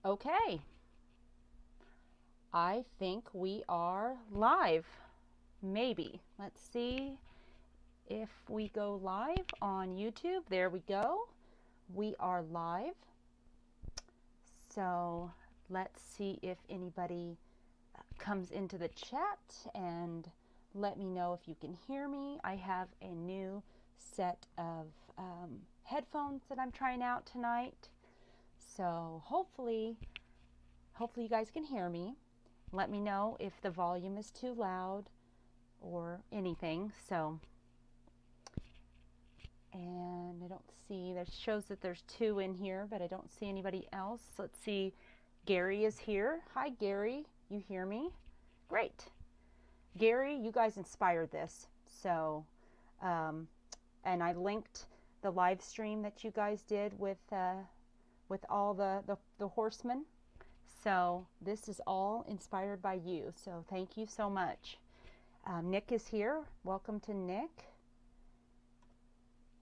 Okay, I think we are live. Maybe. Let's see if we go live on YouTube. There we go. We are live. So let's see if anybody comes into the chat and let me know if you can hear me. I have a new set of headphones that I'm trying out tonight. So hopefully you guys can hear me. Let me know if the volume is too loud or anything. So, and I don't see, there shows that there's 2 in here, but I don't see anybody else. Let's see, Gary is here. Hi Gary, you hear me? Great. Gary, you guys inspired this. So, and I linked the live stream that you guys did with all the horsemen. So this is all inspired by you. So thank you so much. Nick is here. Welcome to Nick.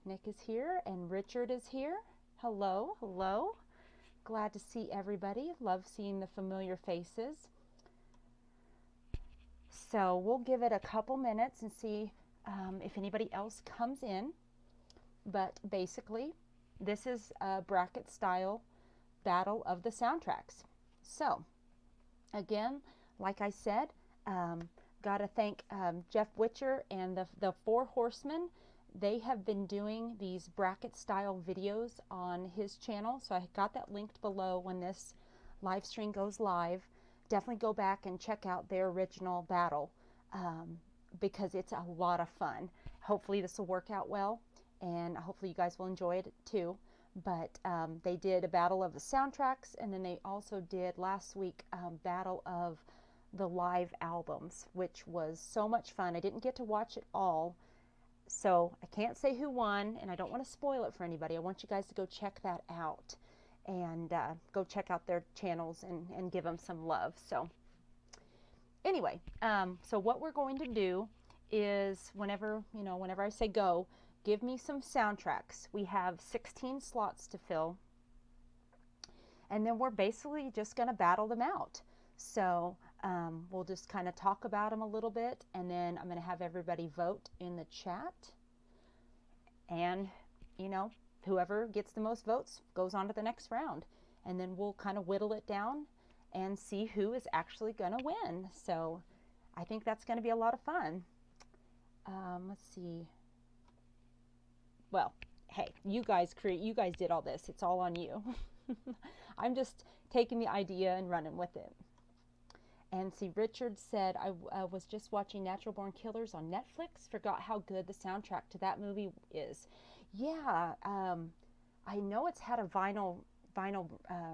Nick is here and Richard is here. Hello, hello. Glad to see everybody. Love seeing the familiar faces. So we'll give it a couple minutes and see if anybody else comes in. But basically, this is a bracket style battle of the soundtracks. So, again, like I said, got to thank Jeff Witcher and the 4 Horsemen. They have been doing these bracket style videos on his channel. So I got that linked below when this live stream goes live. Definitely go back and check out their original battle because it's a lot of fun. Hopefully this will work out well and hopefully you guys will enjoy it too. But they did a battle of the soundtracks, and then they also did last week battle of the live albums, which was so much fun. I didn't get to watch it all, so I can't say who won, and I don't want to spoil it for anybody. I want you guys to go check that out and go check out their channels and give them some love. So anyway, so what we're going to do is whenever I say go, give me some soundtracks. We have 16 slots to fill, and then we're basically just going to battle them out. So we'll just kind of talk about them a little bit, and then I'm going to have everybody vote in the chat. And, whoever gets the most votes goes on to the next round. And then we'll kind of whittle it down and see who is actually going to win. So I think that's going to be a lot of fun. Let's see. Well, hey, you guys did all this. It's all on you. I'm just taking the idea and running with it. And see, Richard said, I was just watching Natural Born Killers on Netflix. Forgot how good the soundtrack to that movie is. Yeah, I know it's had a vinyl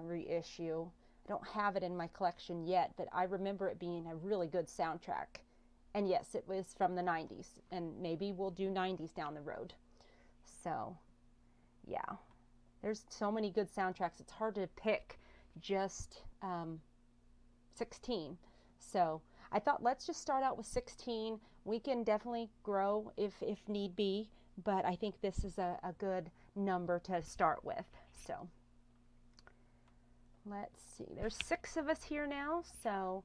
reissue. I don't have it in my collection yet, but I remember it being a really good soundtrack. And yes, it was from the 90s. And maybe we'll do 90s down the road. So, yeah, there's so many good soundtracks. It's hard to pick just 16. So I thought let's just start out with 16. We can definitely grow if need be, but I think this is a good number to start with. So let's see. There's 6 of us here now, so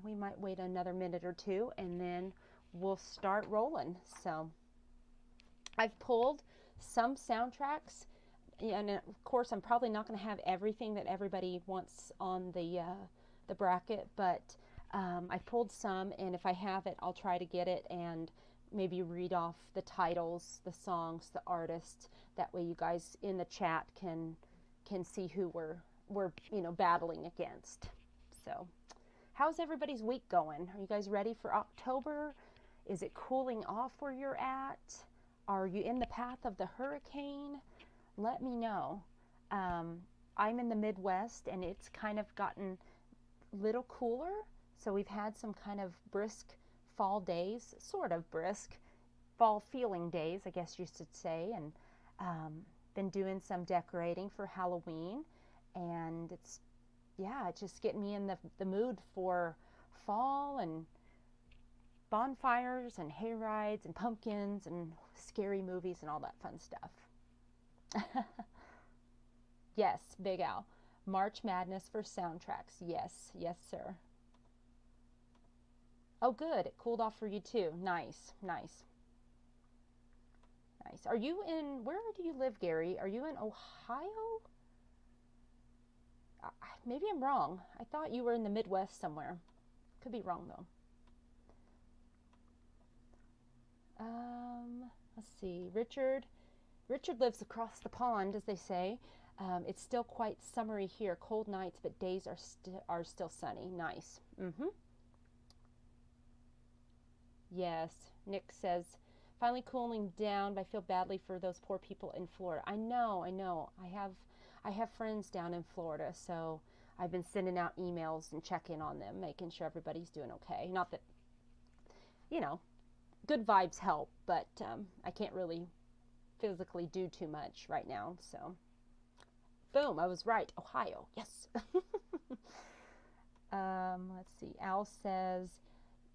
we might wait another minute or 2, and then we'll start rolling. So I've pulled some soundtracks, and of course I'm probably not going to have everything that everybody wants on the bracket, but I pulled some, and if I have it, I'll try to get it and maybe read off the titles, the songs, the artists. That way you guys in the chat can see who we're battling against. So how's everybody's week going? Are you guys ready for October? Is it cooling off where you're at? Are you in the path of the hurricane? Let me know. I'm in the Midwest, and it's kind of gotten a little cooler. So we've had some kind of brisk fall days, sort of brisk fall feeling days, I guess you should say. And been doing some decorating for Halloween. And it's just getting me in the mood for fall and bonfires and hay rides and pumpkins and scary movies and all that fun stuff. Yes, Big Al. March Madness for soundtracks. Yes, yes, sir. Oh, good. It cooled off for you too. Nice, nice. Nice. Are you in, where do you live, Gary? Are you in Ohio? Maybe I'm wrong. I thought you were in the Midwest somewhere. Could be wrong though. Let's see. Richard lives across the pond, as they say. It's still quite summery here. Cold nights, but days are still sunny. Nice. Yes. Nick says, finally cooling down, but I feel badly for those poor people in Florida. I know. I have friends down in Florida, so I've been sending out emails and checking on them, making sure everybody's doing okay. Not that, you know, good vibes help, but I can't really physically do too much right now, so. Boom, I was right. Ohio, yes. Let's see. Al says,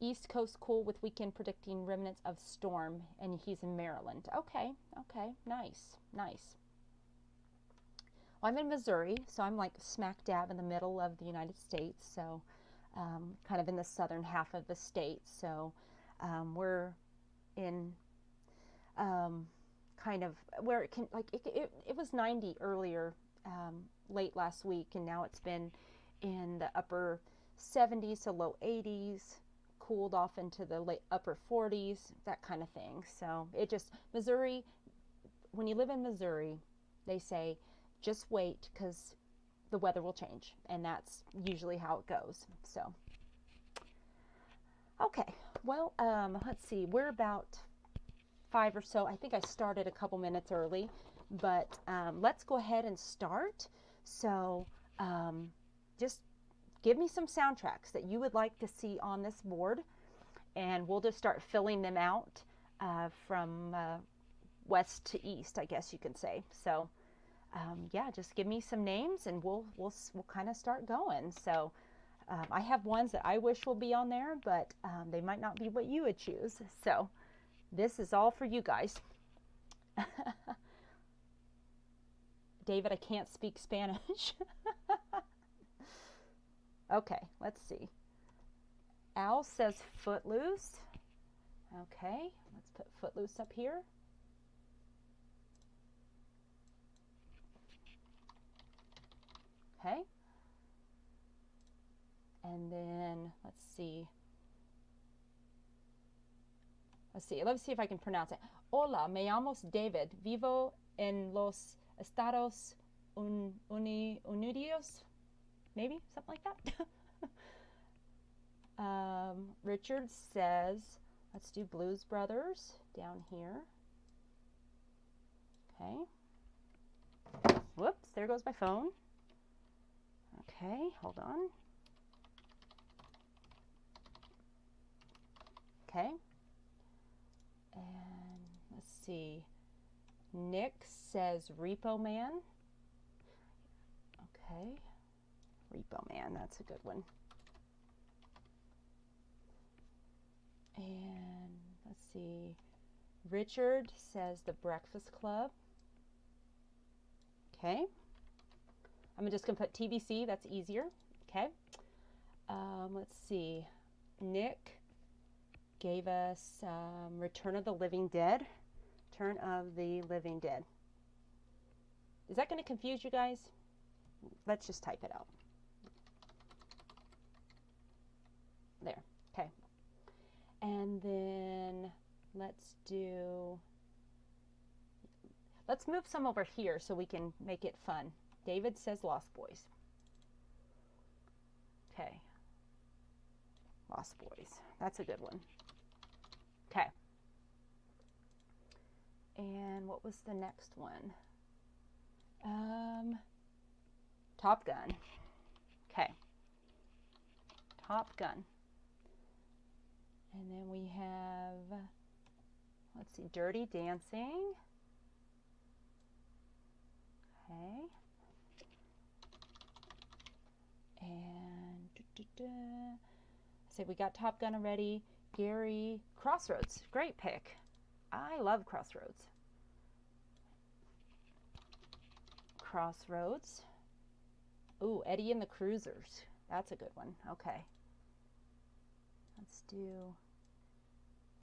East Coast cool with weekend predicting remnants of storm, and he's in Maryland. Okay, nice, nice. Well, I'm in Missouri, so I'm like smack dab in the middle of the United States, so kind of in the southern half of the state. So we're in kind of where it can, like, it was 90 earlier, late last week, and now it's been in the upper 70s to low 80s, cooled off into the late upper 40s, that kind of thing. So it just, Missouri, when you live in Missouri, they say, just wait, because the weather will change, and that's usually how it goes. So, okay, well, let's see, we're about 5 or so. I think I started a couple minutes early, but let's go ahead and start. So, just give me some soundtracks that you would like to see on this board, and we'll just start filling them out from west to east, I guess you can say. So, yeah, just give me some names and we'll kind of start going. So I have ones that I wish will be on there, but they might not be what you would choose. So this is all for you guys. David, I can't speak Spanish. Okay, let's see. Al says Footloose. Okay, let's put Footloose up here. Okay, and then let's see if I can pronounce it. Hola, me llamo David, vivo en los Estados Unidos, maybe something like that. Richard says, let's do Blues Brothers down here. Okay, whoops, there goes my phone. Okay, hold on. Okay. And let's see. Nick says Repo Man. Okay. Repo Man, that's a good one. And let's see. Richard says The Breakfast Club. Okay. I'm just going to put TBC, that's easier. Okay. Let's see. Nick gave us Return of the Living Dead. Return of the Living Dead. Is that going to confuse you guys? Let's just type it out. There. Okay. And then let's move some over here so we can make it fun. David says Lost Boys. Okay. Lost Boys. That's a good one. Okay. And what was the next one? Top Gun. Okay. Top Gun. And then we have, let's see, Dirty Dancing. Okay. And so we got Top Gun already. Gary, Crossroads, great pick. I love Crossroads. Crossroads. Ooh, Eddie and the Cruisers. That's a good one. Okay. Let's do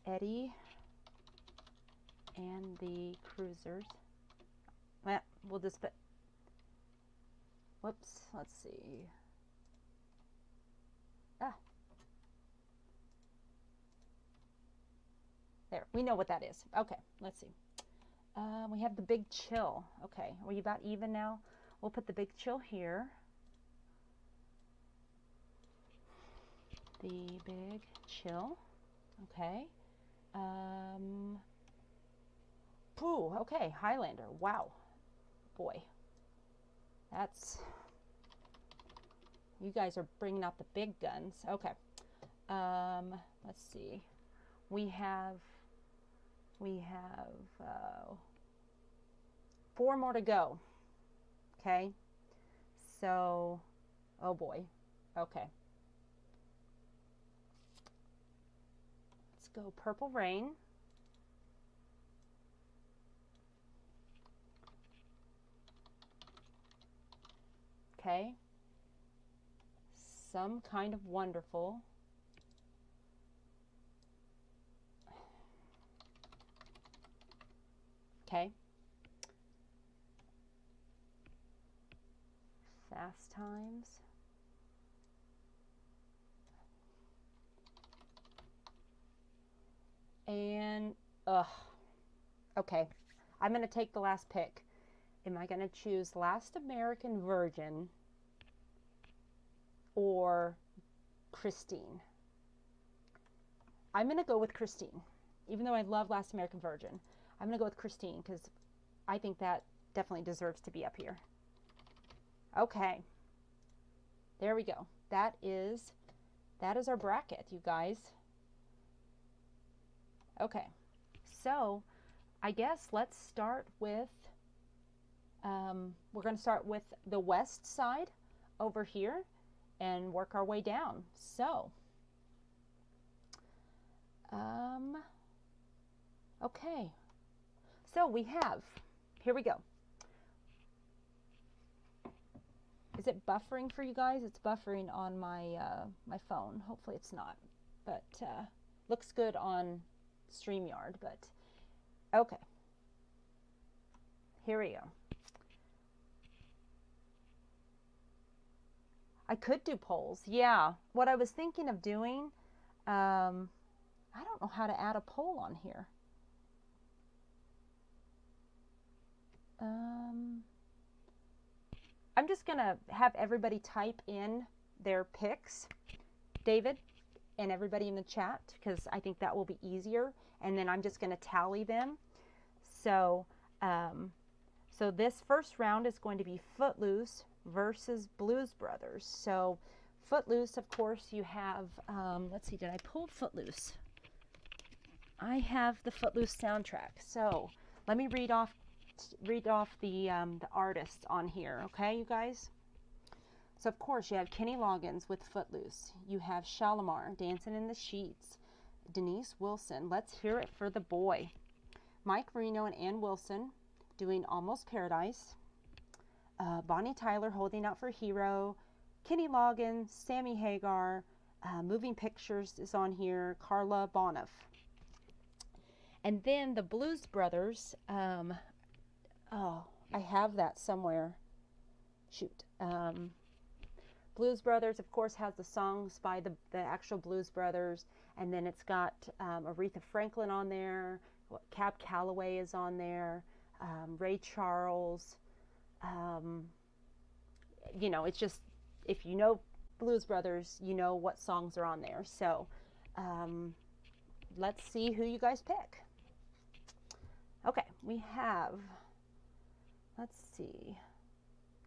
Eddie and the Cruisers. Well, we'll just put, whoops, let's see. There, we know what that is. Okay, let's see. We have the Big Chill. Okay, are we about even now? We'll put the Big Chill here. The Big Chill. Okay. Pooh, okay, Highlander. Wow. Boy. That's... You guys are bringing out the big guns. Okay. Let's see. We have 4 more to go. Okay. So, oh boy. Okay. Let's go Purple Rain. Okay. Some Kind of Wonderful. Okay. Fast Times. And, okay. I'm going to take the last pick. Am I going to choose Last American Virgin or Christine? I'm going to go with Christine. Even though I love Last American Virgin, I'm going to go with Christine because I think that definitely deserves to be up here. Okay. There we go. That is our bracket, you guys. Okay. So, I guess let's start with, we're going to start with the west side over here and work our way down. So, okay. So we have, here we go. Is it buffering for you guys? It's buffering on my my phone. Hopefully it's not, but looks good on StreamYard. But okay, here we go. I could do polls. Yeah, what I was thinking of doing, I don't know how to add a poll on here. I'm just going to have everybody type in their picks, David, and everybody in the chat, because I think that will be easier. And then I'm just going to tally them. So, so this first round is going to be Footloose versus Blues Brothers. So Footloose, of course, you have, let's see, did I pull Footloose? I have the Footloose soundtrack. So let me read off the artists on here, okay, you guys? So, of course, you have Kenny Loggins with Footloose. You have Shalimar, Dancing in the Sheets. Denise Wilson, Let's Hear It for the Boy. Mike Reno and Ann Wilson doing Almost Paradise. Bonnie Tyler, Holding Out for Hero. Kenny Loggins, Sammy Hagar. Moving Pictures is on here. Carla Boniff. And then the Blues Brothers, oh, I have that somewhere. Shoot. Blues Brothers, of course, has the songs by the actual Blues Brothers. And then it's got Aretha Franklin on there. Cab Calloway is on there. Ray Charles. You know, it's just, if you know Blues Brothers, you know what songs are on there. So let's see who you guys pick. Okay, we have... Let's see.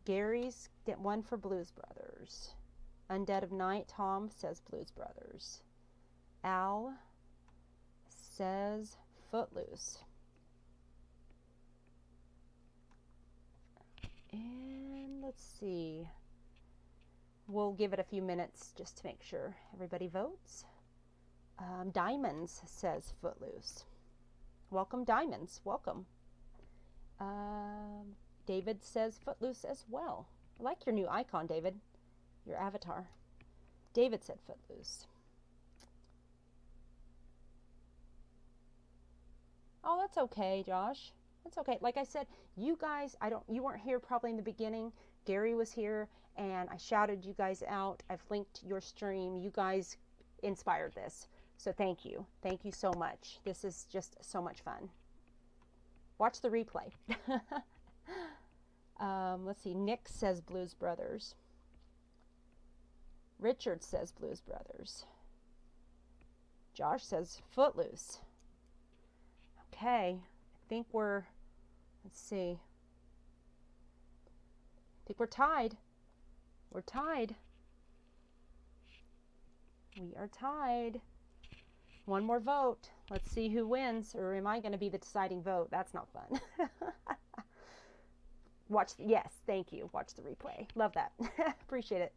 Gary's get one for Blues Brothers. Undead of Night, Tom says Blues Brothers. Al says Footloose. And let's see. We'll give it a few minutes just to make sure everybody votes. Diamonds says Footloose. Welcome, Diamonds. Welcome. David says Footloose as well. I like your new icon, David. Your avatar. David said Footloose. Oh, that's okay, Josh. That's okay. Like I said, you guys, you weren't here probably in the beginning. Gary was here and I shouted you guys out. I've linked your stream. You guys inspired this. So thank you. Thank you so much. This is just so much fun. Watch the replay. Let's see. Nick says Blues Brothers. Richard says Blues Brothers. Josh says Footloose. Okay. I think we're, let's see. I think we're tied. We're tied. We are tied. One more vote. Let's see who wins. Or am I going to be the deciding vote? That's not fun. Watch. Yes, thank you. Watch the replay. Love that. Appreciate it.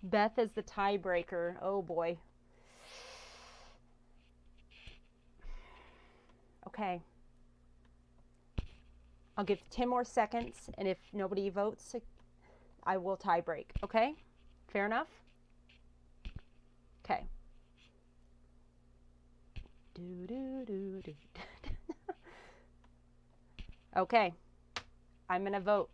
Beth is the tiebreaker. Oh boy. Okay. I'll give 10 more seconds, and if nobody votes, I will tie break. Okay? Fair enough? Okay. Okay. I'm going to vote.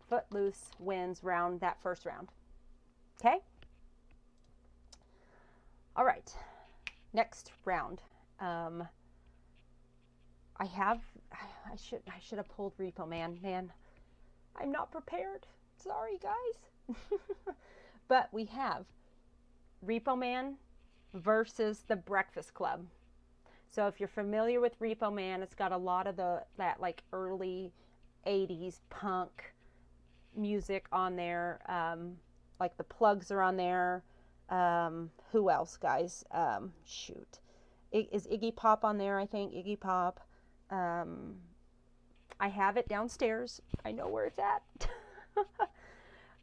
Footloose wins that first round. Okay? All right. Next round. I should have pulled Repo Man. Man, I'm not prepared. Sorry, guys. But we have Repo Man versus the Breakfast Club. So if you're familiar with Repo Man, it's got a lot of that like early 80s punk music on there. Like the Plugs are on there. Who else, guys? Shoot. Is Iggy Pop on there, I think? Iggy Pop. I have it downstairs. I know where it's at.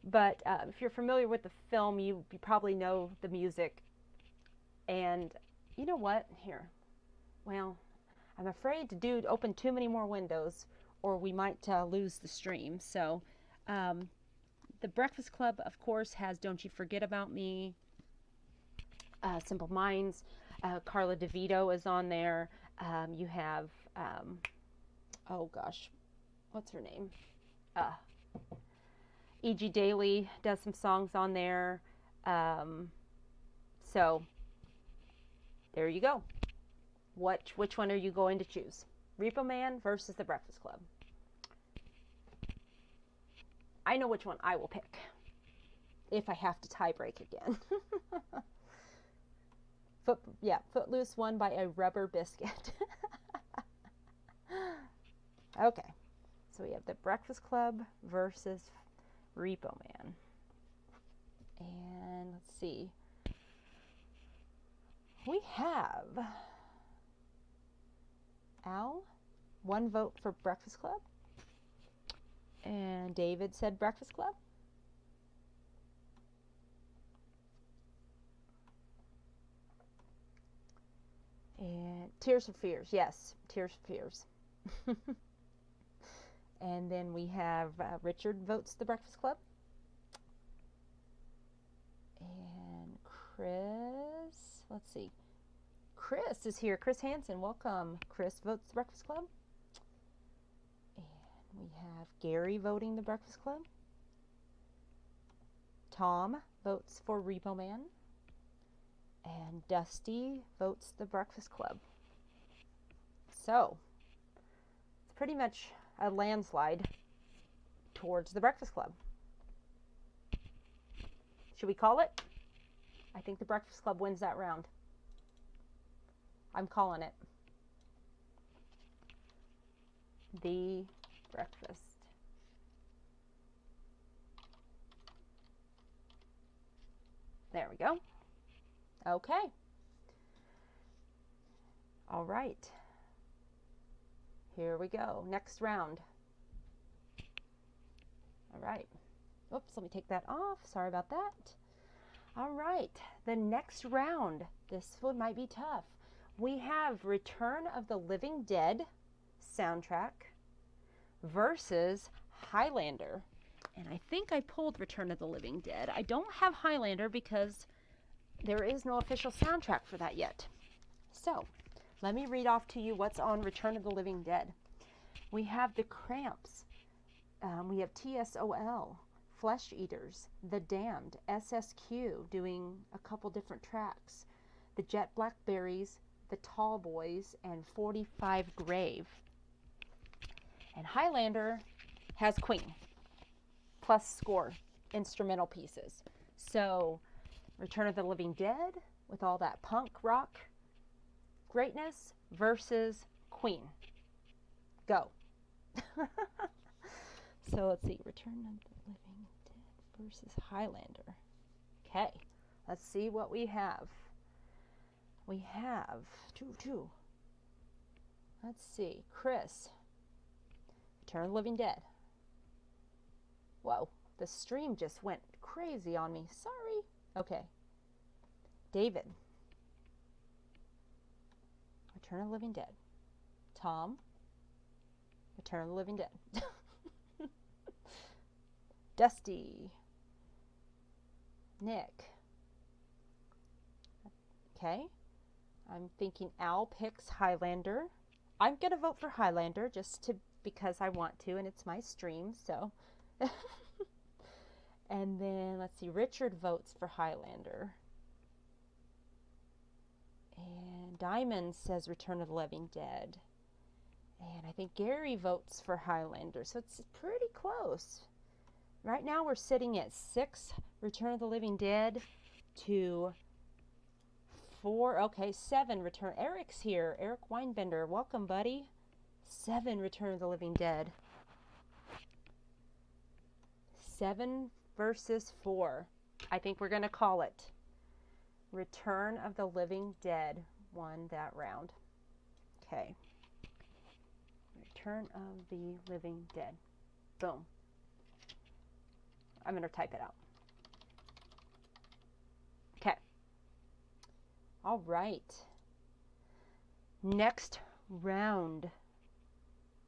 But if you're familiar with the film, you probably know the music. And you know what? Here. Well, I'm afraid to open too many more windows or we might lose the stream. So the Breakfast Club, of course, has Don't You Forget About Me, Simple Minds. Carla DeVito is on there. You have, oh gosh, what's her name? E.G. Daily does some songs on there. So there you go. Which one are you going to choose? Repo Man versus the Breakfast Club. I know which one I will pick if I have to tie break again. Footloose won by a rubber biscuit. Okay, so we have the Breakfast Club versus Repo Man. And let's see. We have Al, 1 vote for Breakfast Club. And David said Breakfast Club. And Tears for Fears. Yes, Tears for Fears. And then we have Richard votes the Breakfast Club. And Chris, let's see. Chris is here. Chris Hansen, welcome. Chris votes the Breakfast Club. And we have Gary voting the Breakfast Club. Tom votes for Repo Man. And Dusty votes the Breakfast Club. So, it's pretty much a landslide towards the Breakfast Club. Should we call it? I think the Breakfast Club wins that round. I'm calling it. The Breakfast. There we go. Okay. All right. Here we go. Next round. All right. Oops, let me take that off. Sorry about that. All right, the next round. This one might be tough. We have Return of the Living Dead soundtrack versus Highlander. And I think I pulled Return of the Living Dead. I don't have Highlander because there is no official soundtrack for that yet. So, let me read off to you what's on Return of the Living Dead. We have the Cramps. We have TSOL, Flesh Eaters, The Damned, SSQ doing a couple different tracks, the Jet Blackberries, the Tall Boys, and 45 Grave. And Highlander has Queen, plus score, instrumental pieces. So, Return of the Living Dead, with all that punk rock greatness, versus Queen. Go. So let's see, Return of the Living Dead versus Highlander. Okay, let's see what we have. We have two. Let's see, Chris, Return of the Living Dead. Whoa, the stream just went crazy on me. Sorry. Okay. David, Return of the Living Dead. Tom, Return of the Living Dead. Dusty, Nick. Okay. I'm thinking Al picks Highlander. I'm going to vote for Highlander just because I want to, and it's my stream, so. And then, let's see, Richard votes for Highlander. And Diamond says Return of the Living Dead. And I think Gary votes for Highlander, so it's pretty close. Right now we're sitting at 6 Return of the Living Dead to 4, okay, 7 Return. Eric's here. Eric Weinbender, welcome, buddy. 7 Return of the Living Dead. 7 versus 4. I think we're going to call it. Return of the Living Dead won that round. Okay. Return of the Living Dead. Boom. I'm going to type it out. Okay. All right. Next round.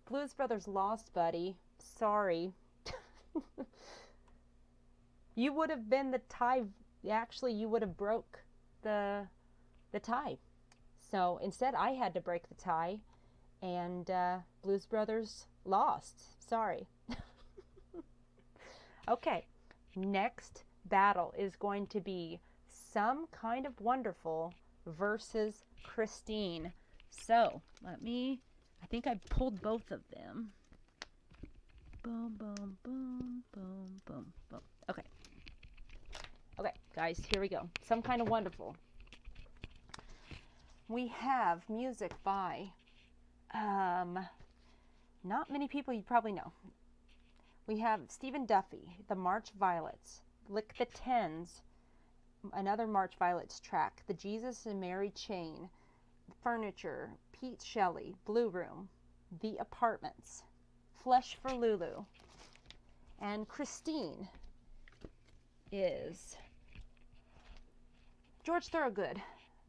Blues Brothers lost, buddy. Sorry. You would have been the tie. Actually, you would have broke the tie. So instead, I had to break the tie, and Blues Brothers lost. Sorry. Okay, next battle is going to be Some Kind of Wonderful versus Christine. So I think I pulled both of them. Boom, boom, boom, boom, boom, boom. Okay. Okay, guys, here we go. Some Kind of Wonderful. We have music by, not many people you probably know. We have Stephen Duffy, The March Violets, Lick the Tens, another March Violets track, The Jesus and Mary Chain, Furniture, Pete Shelley, Blue Room, The Apartments, Flesh for Lulu, and Christine is George Thorogood,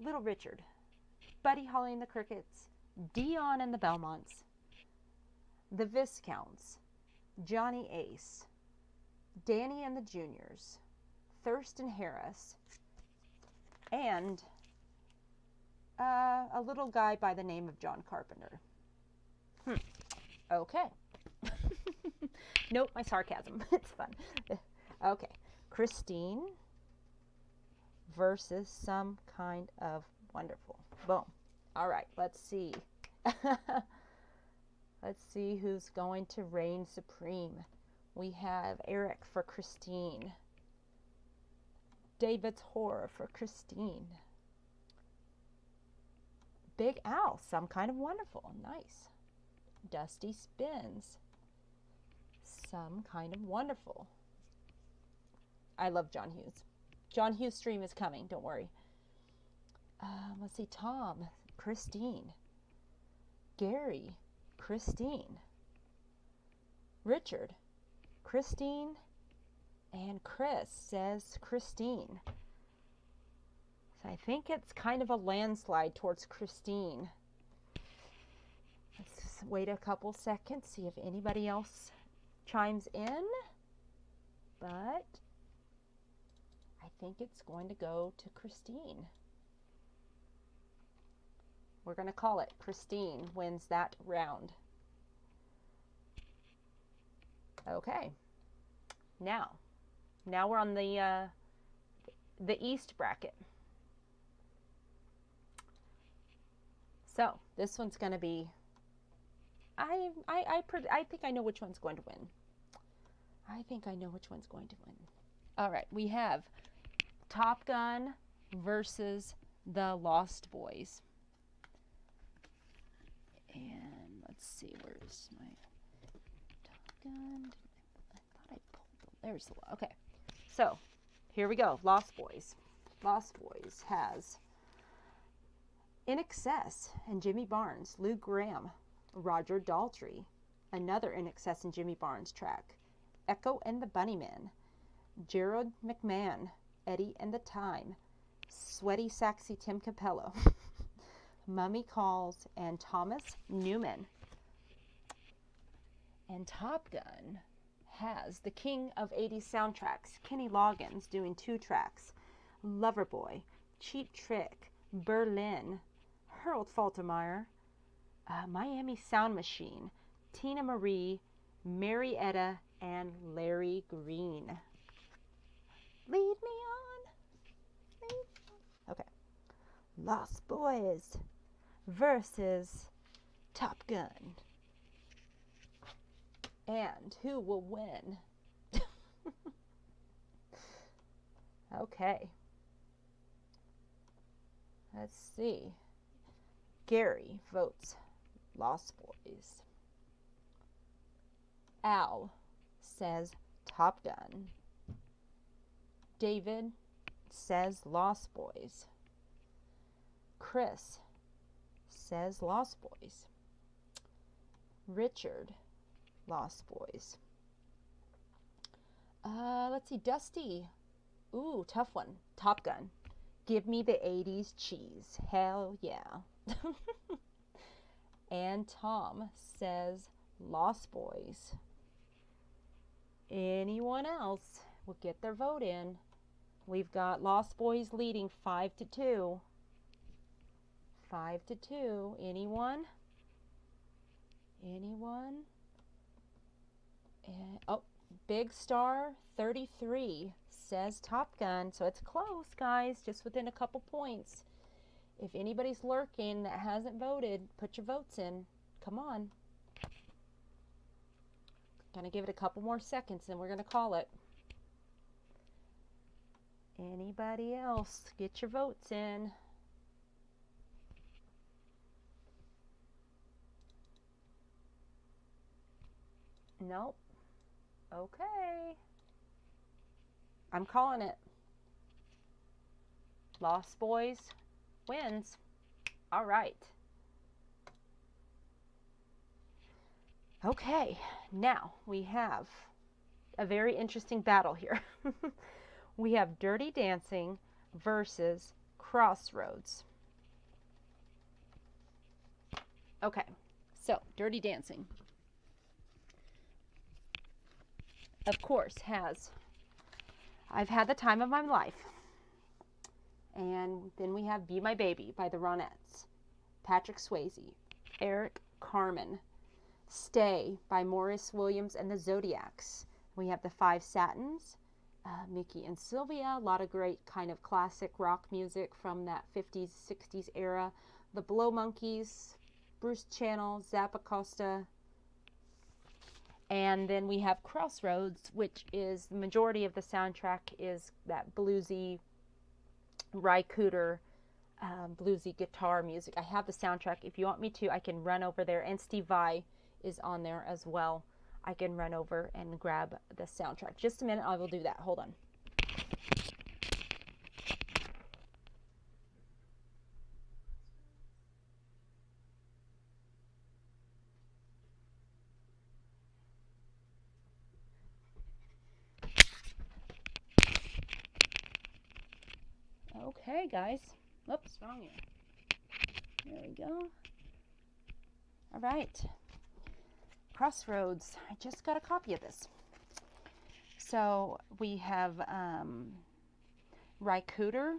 Little Richard, Buddy Holly and the Crickets, Dion and the Belmonts, The Viscounts, Johnny Ace, Danny and the Juniors, Thurston Harris, and a little guy by the name of John Carpenter. Okay. Nope, my sarcasm. It's fun. Okay. Christine versus Some Kind of Wonderful. Boom. All right, let's see. Let's see who's going to reign supreme. We have Eric for Christine. David's Horror for Christine. Big Al, Some Kind of Wonderful. Nice. Dusty Spins. Some Kind of Wonderful. I love John Hughes. John Hughes stream is coming, don't worry. Let's see, Tom, Christine. Gary, Christine. Richard, Christine. And Chris says Christine. So I think it's kind of a landslide towards Christine. Let's just wait a couple seconds, see if anybody else chimes in. But I think it's going to go to Christine. We're going to call it Christine wins that round. Okay. Now we're on the East bracket. So this one's going to be, I think I know which one's going to win. I think I know which one's going to win. All right, we have Top Gun versus the Lost Boys. And let's see, where's my Top Gun? I thought I pulled them. There's the, okay. So here we go, Lost Boys. Lost Boys has INXS and Jimmy Barnes, Lou Gramm, Roger Daltrey, another INXS and Jimmy Barnes track, Echo and the Bunnymen, Gerald McMahon, Eddie and the Time, Sweaty Saxy Tim Capello, Mummy Calls, and Thomas Newman. And Top Gun has the king of 80s soundtracks, Kenny Loggins, doing 2 tracks, Loverboy, Cheap Trick, Berlin, Harold Faltermeyer, Miami Sound Machine, Tina Marie, Marietta, and Larry Green. Lead me on. Lead me on. Okay. Lost Boys versus Top Gun. And who will win? Okay. Let's see. Gary votes Lost Boys. Al says Top Gun. David says Lost Boys. Chris says Lost Boys. Richard, Lost Boys. Let's see, Dusty. Ooh, tough one. Top Gun. Give me the 80s cheese. Hell yeah. And Tom says Lost Boys. Anyone else will get their vote in. We've got Lost Boys leading 5-2. 5-2. Anyone? Anyone? And, oh, Big Star 33 says Top Gun. So it's close, guys, just within a couple points. If anybody's lurking that hasn't voted, put your votes in. Come on. Gonna give it a couple more seconds and we're gonna call it. Anybody else? Get your votes in. Nope. Okay. I'm calling it. Lost Boys wins. All right. Okay, now we have a very interesting battle here. We have Dirty Dancing versus Crossroads. Okay, so Dirty Dancing, of course, I've had the time of my life. And then we have Be My Baby by the Ronettes, Patrick Swayze, Eric Carmen, Stay by Maurice Williams and the Zodiacs. We have the Five Satins, Mickey and Sylvia, a lot of great kind of classic rock music from that 50s, 60s era. The Blow Monkeys, Bruce Channel, Zappa Costa. And then we have Crossroads, which is the majority of the soundtrack is that bluesy, Ry Cooder, bluesy guitar music. I have the soundtrack. If you want me to, I can run over there. And Steve Vai is on there as well. I can run over and grab the soundtrack. Just a minute, I will do that. Hold on. Okay, guys. Oops, wrong ear. There we go. All right. Crossroads. I just got a copy of this. So we have Rycooter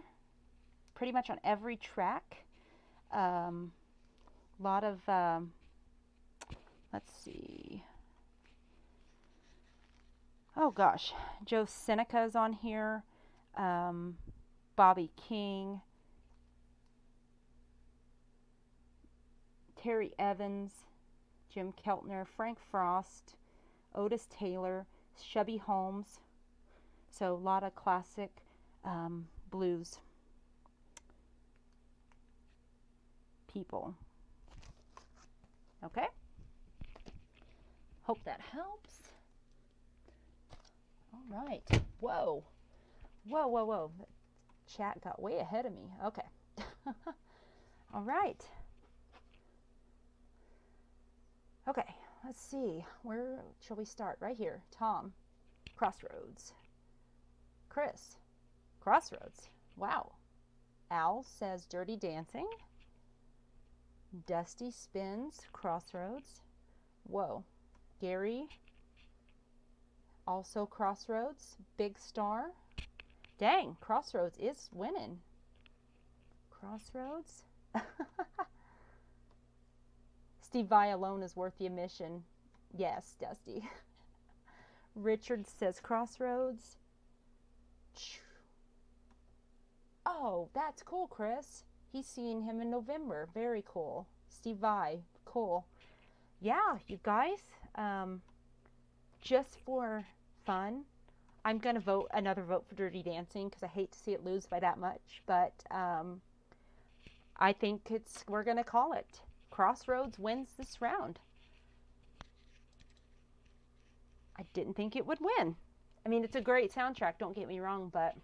pretty much on every track. Lot of, let's see. Oh gosh, Joe Seneca is on here. Bobby King. Terry Evans. Jim Keltner. Frank Frost. Otis Taylor. Chubby Holmes. So a lot of classic blues people. Okay. Hope that helps. All right. Whoa. Whoa, whoa, whoa. The chat got way ahead of me. Okay. All right. Okay. Let's see. Where shall we start? Right here. Tom. Crossroads. Chris. Crossroads. Wow. Al says Dirty Dancing. Dusty spins Crossroads. Whoa. Gary. Also Crossroads. Big Star. Dang, Crossroads is winning. Crossroads. Steve Vai alone is worth the admission. Yes, Dusty. Richard says Crossroads. Oh, that's cool, Chris. He's seeing him in November. Very cool. Steve Vai. Cool. Yeah, you guys. Just for fun, I'm going to vote another vote for Dirty Dancing because I hate to see it lose by that much. But I think we're going to call it. Crossroads wins this round. I didn't think it would win. I mean, it's a great soundtrack, don't get me wrong, but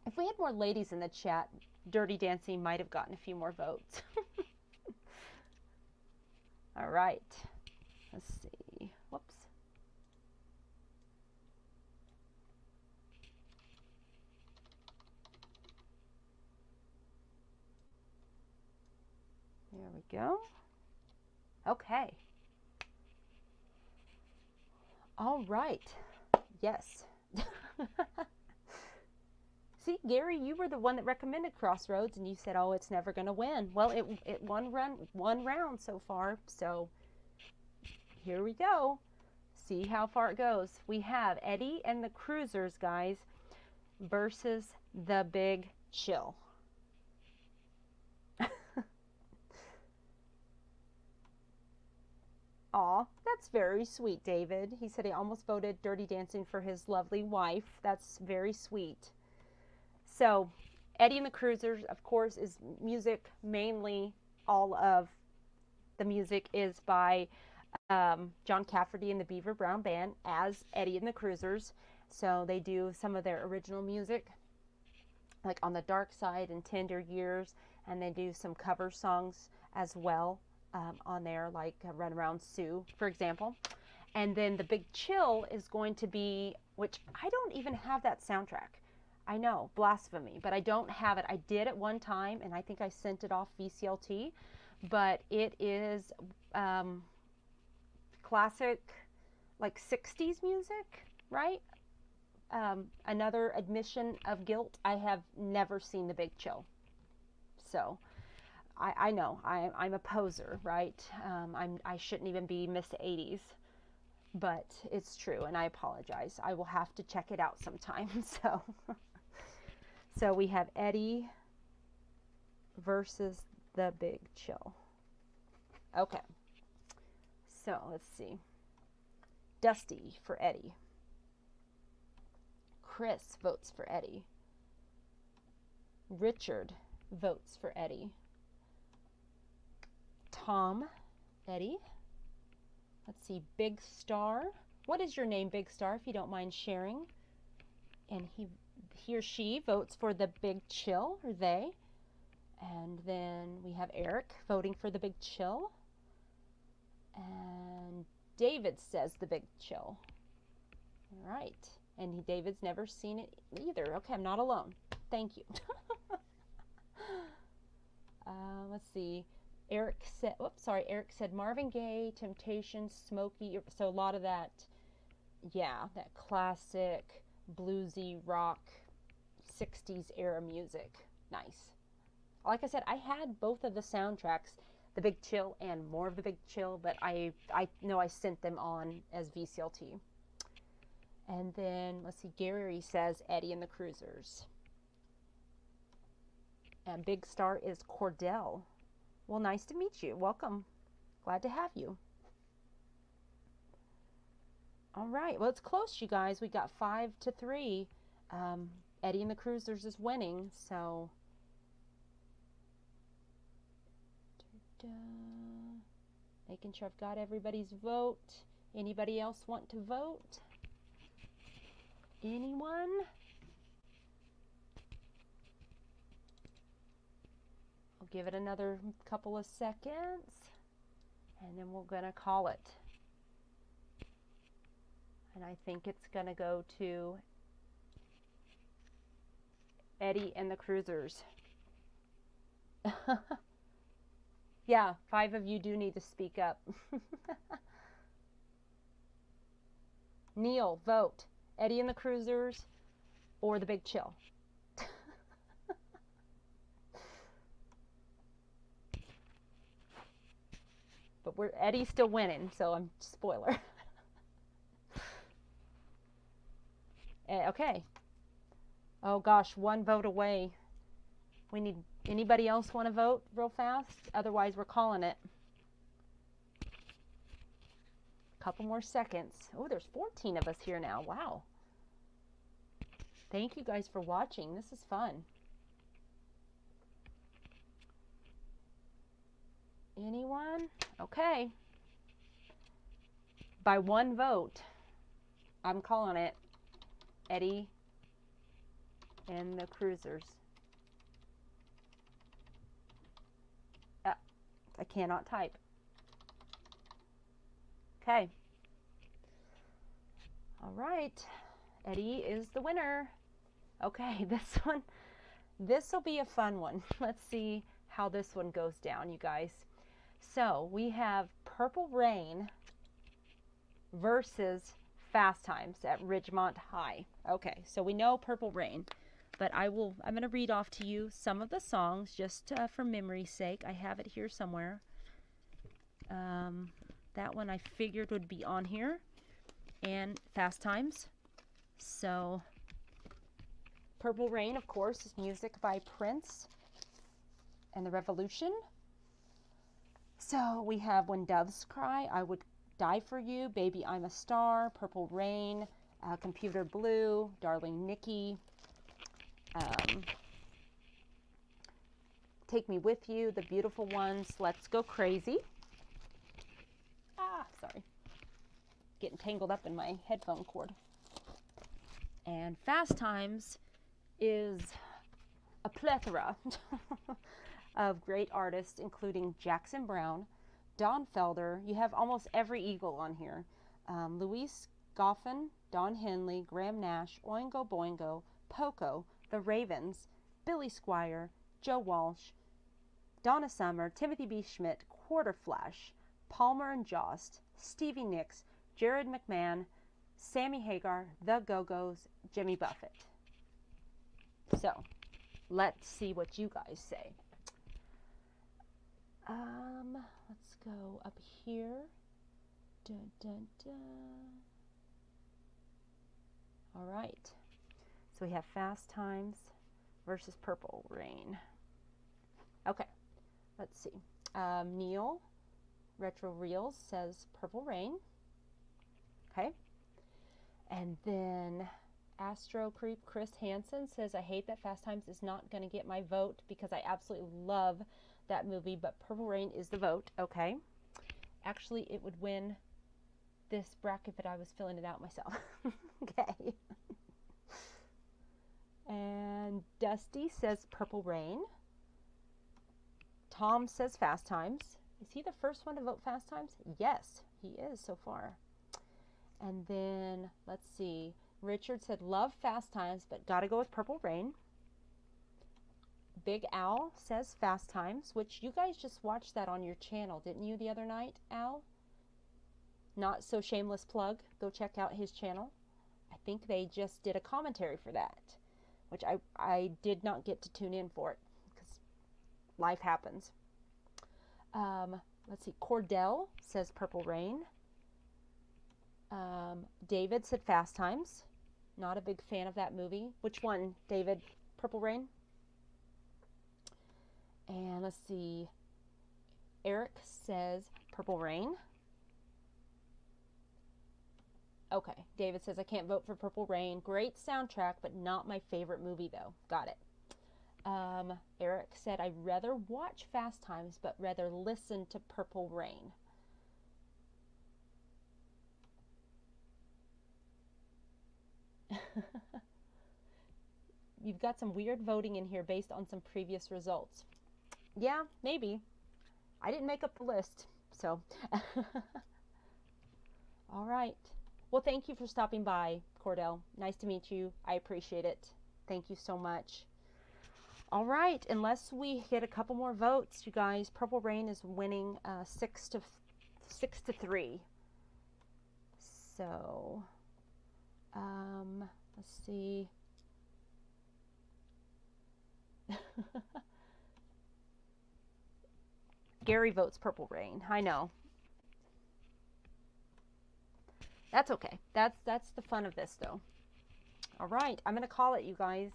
if we had more ladies in the chat, Dirty Dancing might have gotten a few more votes. All right. Let's see. Whoops. There we go. Okay. All right. Yes. See, Gary, you were the one that recommended Crossroads, and you said, oh, it's never going to win. Well, it won one round so far, so here we go. See how far it goes. We have Eddie and the Cruisers, guys, versus the Big Chill. Aw, that's very sweet, David. He said he almost voted Dirty Dancing for his lovely wife. That's very sweet. So, Eddie and the Cruisers, of course, is music. Mainly, all of the music is by John Cafferty and the Beaver Brown Band as Eddie and the Cruisers. So, they do some of their original music, like On the Dark Side and Tender Years, and they do some cover songs as well. On there, like Run Around Sue, for example. And then the Big Chill is going to be, which I don't even have that soundtrack. I know, blasphemy, but I don't have it. I did at one time, and I think I sent it off VCLT, but it is classic, like 60s music, right? Another admission of guilt, I have never seen the Big Chill. So, I know, I'm a poser, right? I shouldn't even be Miss 80s, but it's true, and I apologize. I will have to check it out sometime. So we have Eddie versus the Big Chill. Okay, so let's see. Dusty for Eddie. Chris votes for Eddie. Richard votes for Eddie. Tom, Eddie. Let's see, Big Star. What is your name, Big Star, if you don't mind sharing? And he or she votes for the Big Chill, or they. And then we have Eric voting for the Big Chill. And David says the Big Chill. All right. And David's never seen it either. Okay, I'm not alone. Thank you. Let's see. Eric said Marvin Gaye, Temptations, Smokey. So a lot of that, yeah, that classic bluesy rock 60s era music. Nice. Like I said, I had both of the soundtracks, The Big Chill and More of the Big Chill, but I know I sent them on as VCLT. And then, let's see, Gary says Eddie and the Cruisers. And Big Star is Cordell. Well, nice to meet you. Welcome. Glad to have you. All right. Well, it's close, you guys. We got 5-3. Eddie and the Cruisers is winning, so... Making sure I've got everybody's vote. Anybody else want to vote? Anyone? I'll give it another couple of seconds, and then we're going to call it. And I think it's going to go to Eddie and the Cruisers. Yeah, 5 of you do need to speak up. Neil, vote. Eddie and the Cruisers or The Big Chill. But Eddie's still winning, so I'm spoiler. Okay. Oh gosh, 1 vote away. We need anybody else want to vote real fast? Otherwise, we're calling it. Couple more seconds. Oh, there's 14 of us here now. Wow. Thank you guys for watching. This is fun. Anyone? Okay. By 1 vote, I'm calling it Eddie and the Cruisers. I cannot type. Okay. All right. Eddie is the winner. Okay, this will be a fun one. Let's see how this one goes down, you guys. So we have Purple Rain versus Fast Times at Ridgemont High. Okay, so we know Purple Rain, but I'm going to read off to you some of the songs just for memory's sake. I have it here somewhere. That one I figured would be on here, and Fast Times. So Purple Rain, of course, is music by Prince and the Revolution. So we have When Doves Cry, I Would Die for You, Baby I'm a Star, Purple Rain, Computer Blue, Darling Nikki, Take Me With You, The Beautiful Ones, Let's Go Crazy. Sorry. Getting tangled up in my headphone cord. And Fast Times is a plethora of great artists, including Jackson Browne, Don Felder. You have almost every Eagle on here. Louise Goffin, Don Henley, Graham Nash, Oingo Boingo, Poco, The Ravens, Billy Squier, Joe Walsh, Donna Summer, Timothy B. Schmidt, Quarter Flash, Palmer and Jost, Stevie Nicks, Jared McMahon, Sammy Hagar, The Go-Go's, Jimmy Buffett. So, let's see what you guys say. Let's go up here. Dun, dun, dun. All right. So we have Fast Times versus Purple Rain. Okay. Let's see. Neil Retro Reels says Purple Rain. Okay. And then Astro Creep Chris Hansen says, I hate that Fast Times is not going to get my vote because I absolutely love that movie, but Purple Rain is the vote. Okay. Actually, it would win this bracket, but I was filling it out myself. Okay. And Dusty says Purple Rain. Tom says Fast Times. Is he the first one to vote Fast Times? Yes, he is so far. And then, let's see. Richard said, love Fast Times, but gotta go with Purple Rain. Big Al says Fast Times, which you guys just watched that on your channel, didn't you, the other night, Al? Not so shameless plug. Go check out his channel. I think they just did a commentary for that, which I did not get to tune in for it because life happens. Let's see. Cordell says Purple Rain. David said Fast Times. Not a big fan of that movie. Which one, David? Purple Rain? And let's see. Eric says Purple Rain. Okay. David says I can't vote for Purple Rain. Great soundtrack, but not my favorite movie, though. Got it. Eric said I'd rather watch Fast Times, but rather listen to Purple Rain. You've got some weird voting in here based on some previous results. Yeah, maybe. I didn't make up the list, so. All right. Well, thank you for stopping by, Cordell. Nice to meet you. I appreciate it. Thank you so much. All right. Unless we get a couple more votes, you guys, Purple Rain is winning 6-3. So, let's see. Gary votes Purple Rain. I know. That's okay. That's the fun of this, though. All right. I'm going to call it, you guys.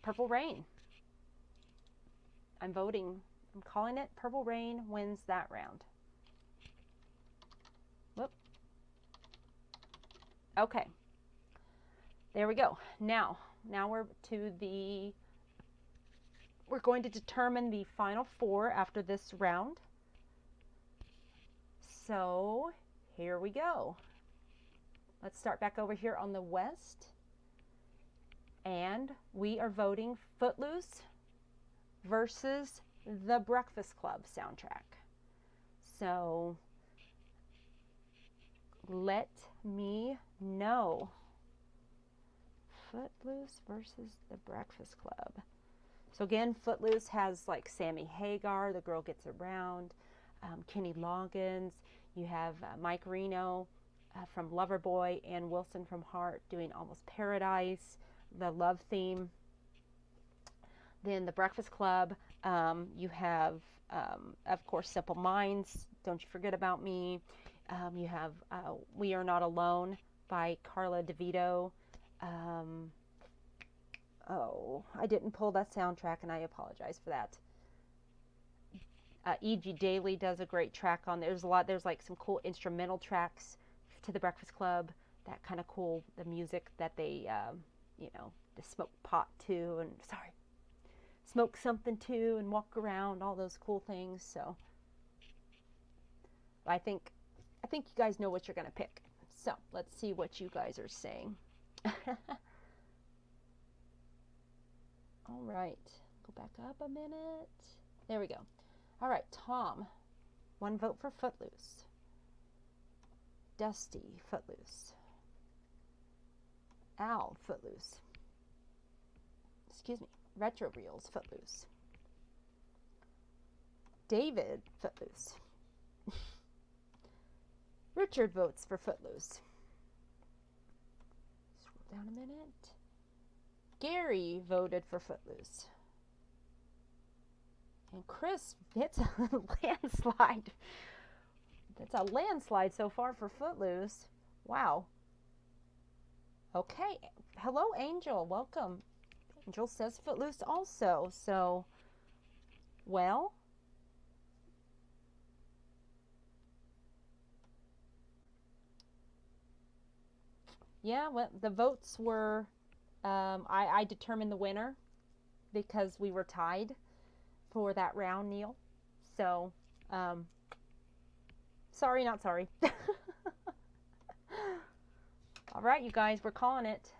Purple Rain. I'm voting. I'm calling it. Purple Rain wins that round. Whoop. Okay. There we go. Now we're going to determine the final four after this round. So here we go. Let's start back over here on the west. And we are voting Footloose versus The Breakfast Club soundtrack. So let me know. Footloose versus The Breakfast Club. So again, Footloose has like Sammy Hagar, The Girl Gets Around, Kenny Loggins. You have Mike Reno from Loverboy and Wilson from Heart doing Almost Paradise, the love theme. Then The Breakfast Club, you have, of course, Simple Minds, Don't You Forget About Me. You have We Are Not Alone by Carla DeVito. Oh, I didn't pull that soundtrack, and I apologize for that. E.G. Daily does a great track on there. There's like some cool instrumental tracks to The Breakfast Club. That kind of cool, the music that they, they smoke pot to, and smoke something to, and walk around, all those cool things. So I think you guys know what you're gonna pick. So let's see what you guys are saying. All right, go back up a minute. There we go. All right, Tom, 1 vote for Footloose. Dusty, Footloose. Al, Footloose. Excuse me, Retro Reels, Footloose. David, Footloose. Richard votes for Footloose. Scroll down a minute. Gary voted for Footloose. And Chris hits a landslide. That's a landslide so far for Footloose. Wow. Okay. Hello, Angel. Welcome. Angel says Footloose also. So, well. Yeah, well, the votes were, I determined the winner because we were tied for that round, Neil. So, sorry, not sorry. All right, you guys, we're calling it.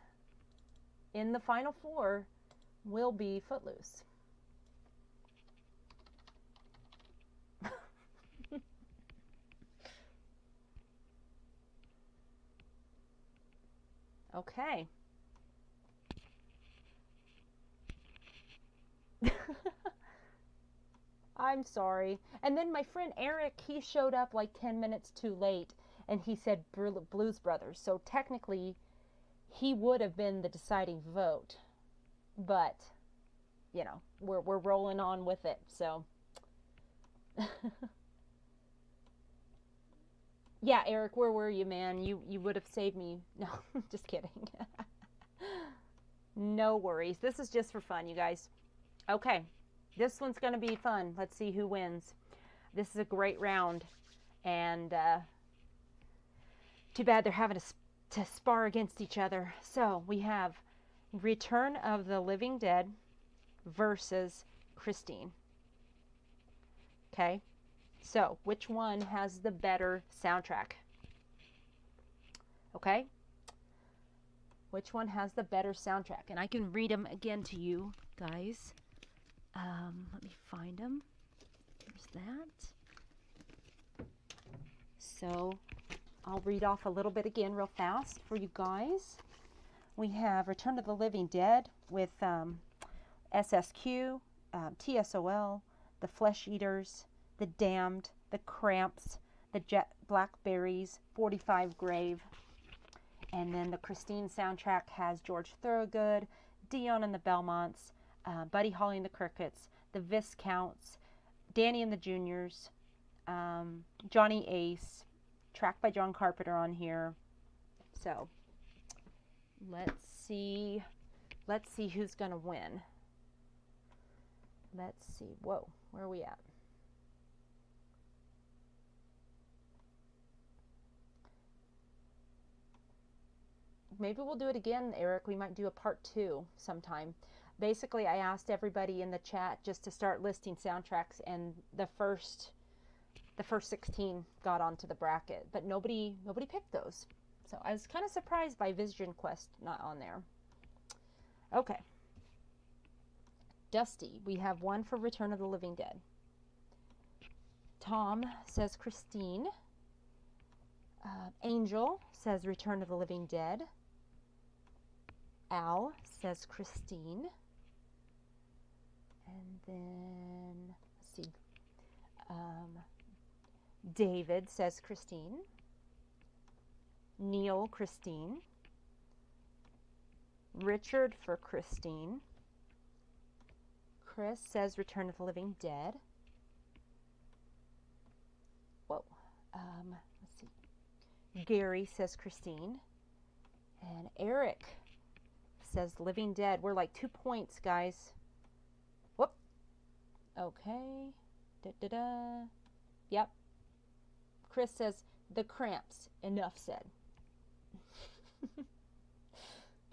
In the final four will be Footloose. Okay. I'm sorry. And then my friend Eric, he showed up like 10 minutes too late, and he said Blues Brothers. So technically, he would have been the deciding vote. But, you know, we're rolling on with it. So, yeah, Eric, where were you, man? You would have saved me. No, just kidding. No worries. This is just for fun, you guys. Okay, this one's going to be fun. Let's see who wins. This is a great round, and too bad they're having to spar against each other. So we have Return of the Living Dead versus Christine. Okay, so which one has the better soundtrack? Okay, which one has the better soundtrack? And I can read them again to you guys. Let me find them. There's that. So I'll read off a little bit again real fast for you guys. We have Return of the Living Dead with SSQ, TSOL, The Flesh Eaters, The Damned, The Cramps, The Jet Blackberries, 45 Grave. And then the Christine soundtrack has George Thorogood, Dion and the Belmonts, Buddy Holly and the Crickets, The Viscounts, Danny and the Juniors, Johnny Ace, track by John Carpenter on here. So let's see who's gonna win. Let's see. Whoa, where are we at? Maybe we'll do it again, Eric. We might do a part 2 sometime. Basically, I asked everybody in the chat just to start listing soundtracks, and the first 16 got onto the bracket, but nobody picked those. So I was kind of surprised by Vision Quest not on there. Okay. Dusty, we have one for Return of the Living Dead. Tom says Christine. Angel says Return of the Living Dead. Al says Christine. And then, let's see, David says Christine. Neil, Christine. Richard for Christine. Chris says Return of the Living Dead. Whoa. Let's see. Gary says Christine. And Eric says Living Dead. We're like 2 points, guys. Whoop. Okay. Da-da-da. Yep. Chris says The Cramps. Enough said.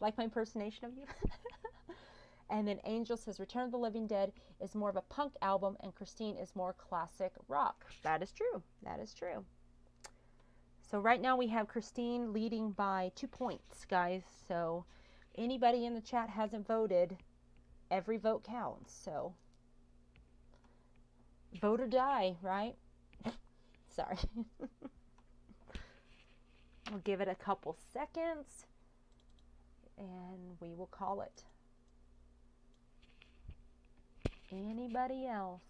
Like my impersonation of you? And then Angel says Return of the Living Dead is more of a punk album and Christine is more classic rock. That is true. That is true. So right now we have Christine leading by 2 points, guys. So anybody in the chat hasn't voted, every vote counts. So vote or die, right? Sorry. We'll give it a couple seconds and we will call it. Anybody else?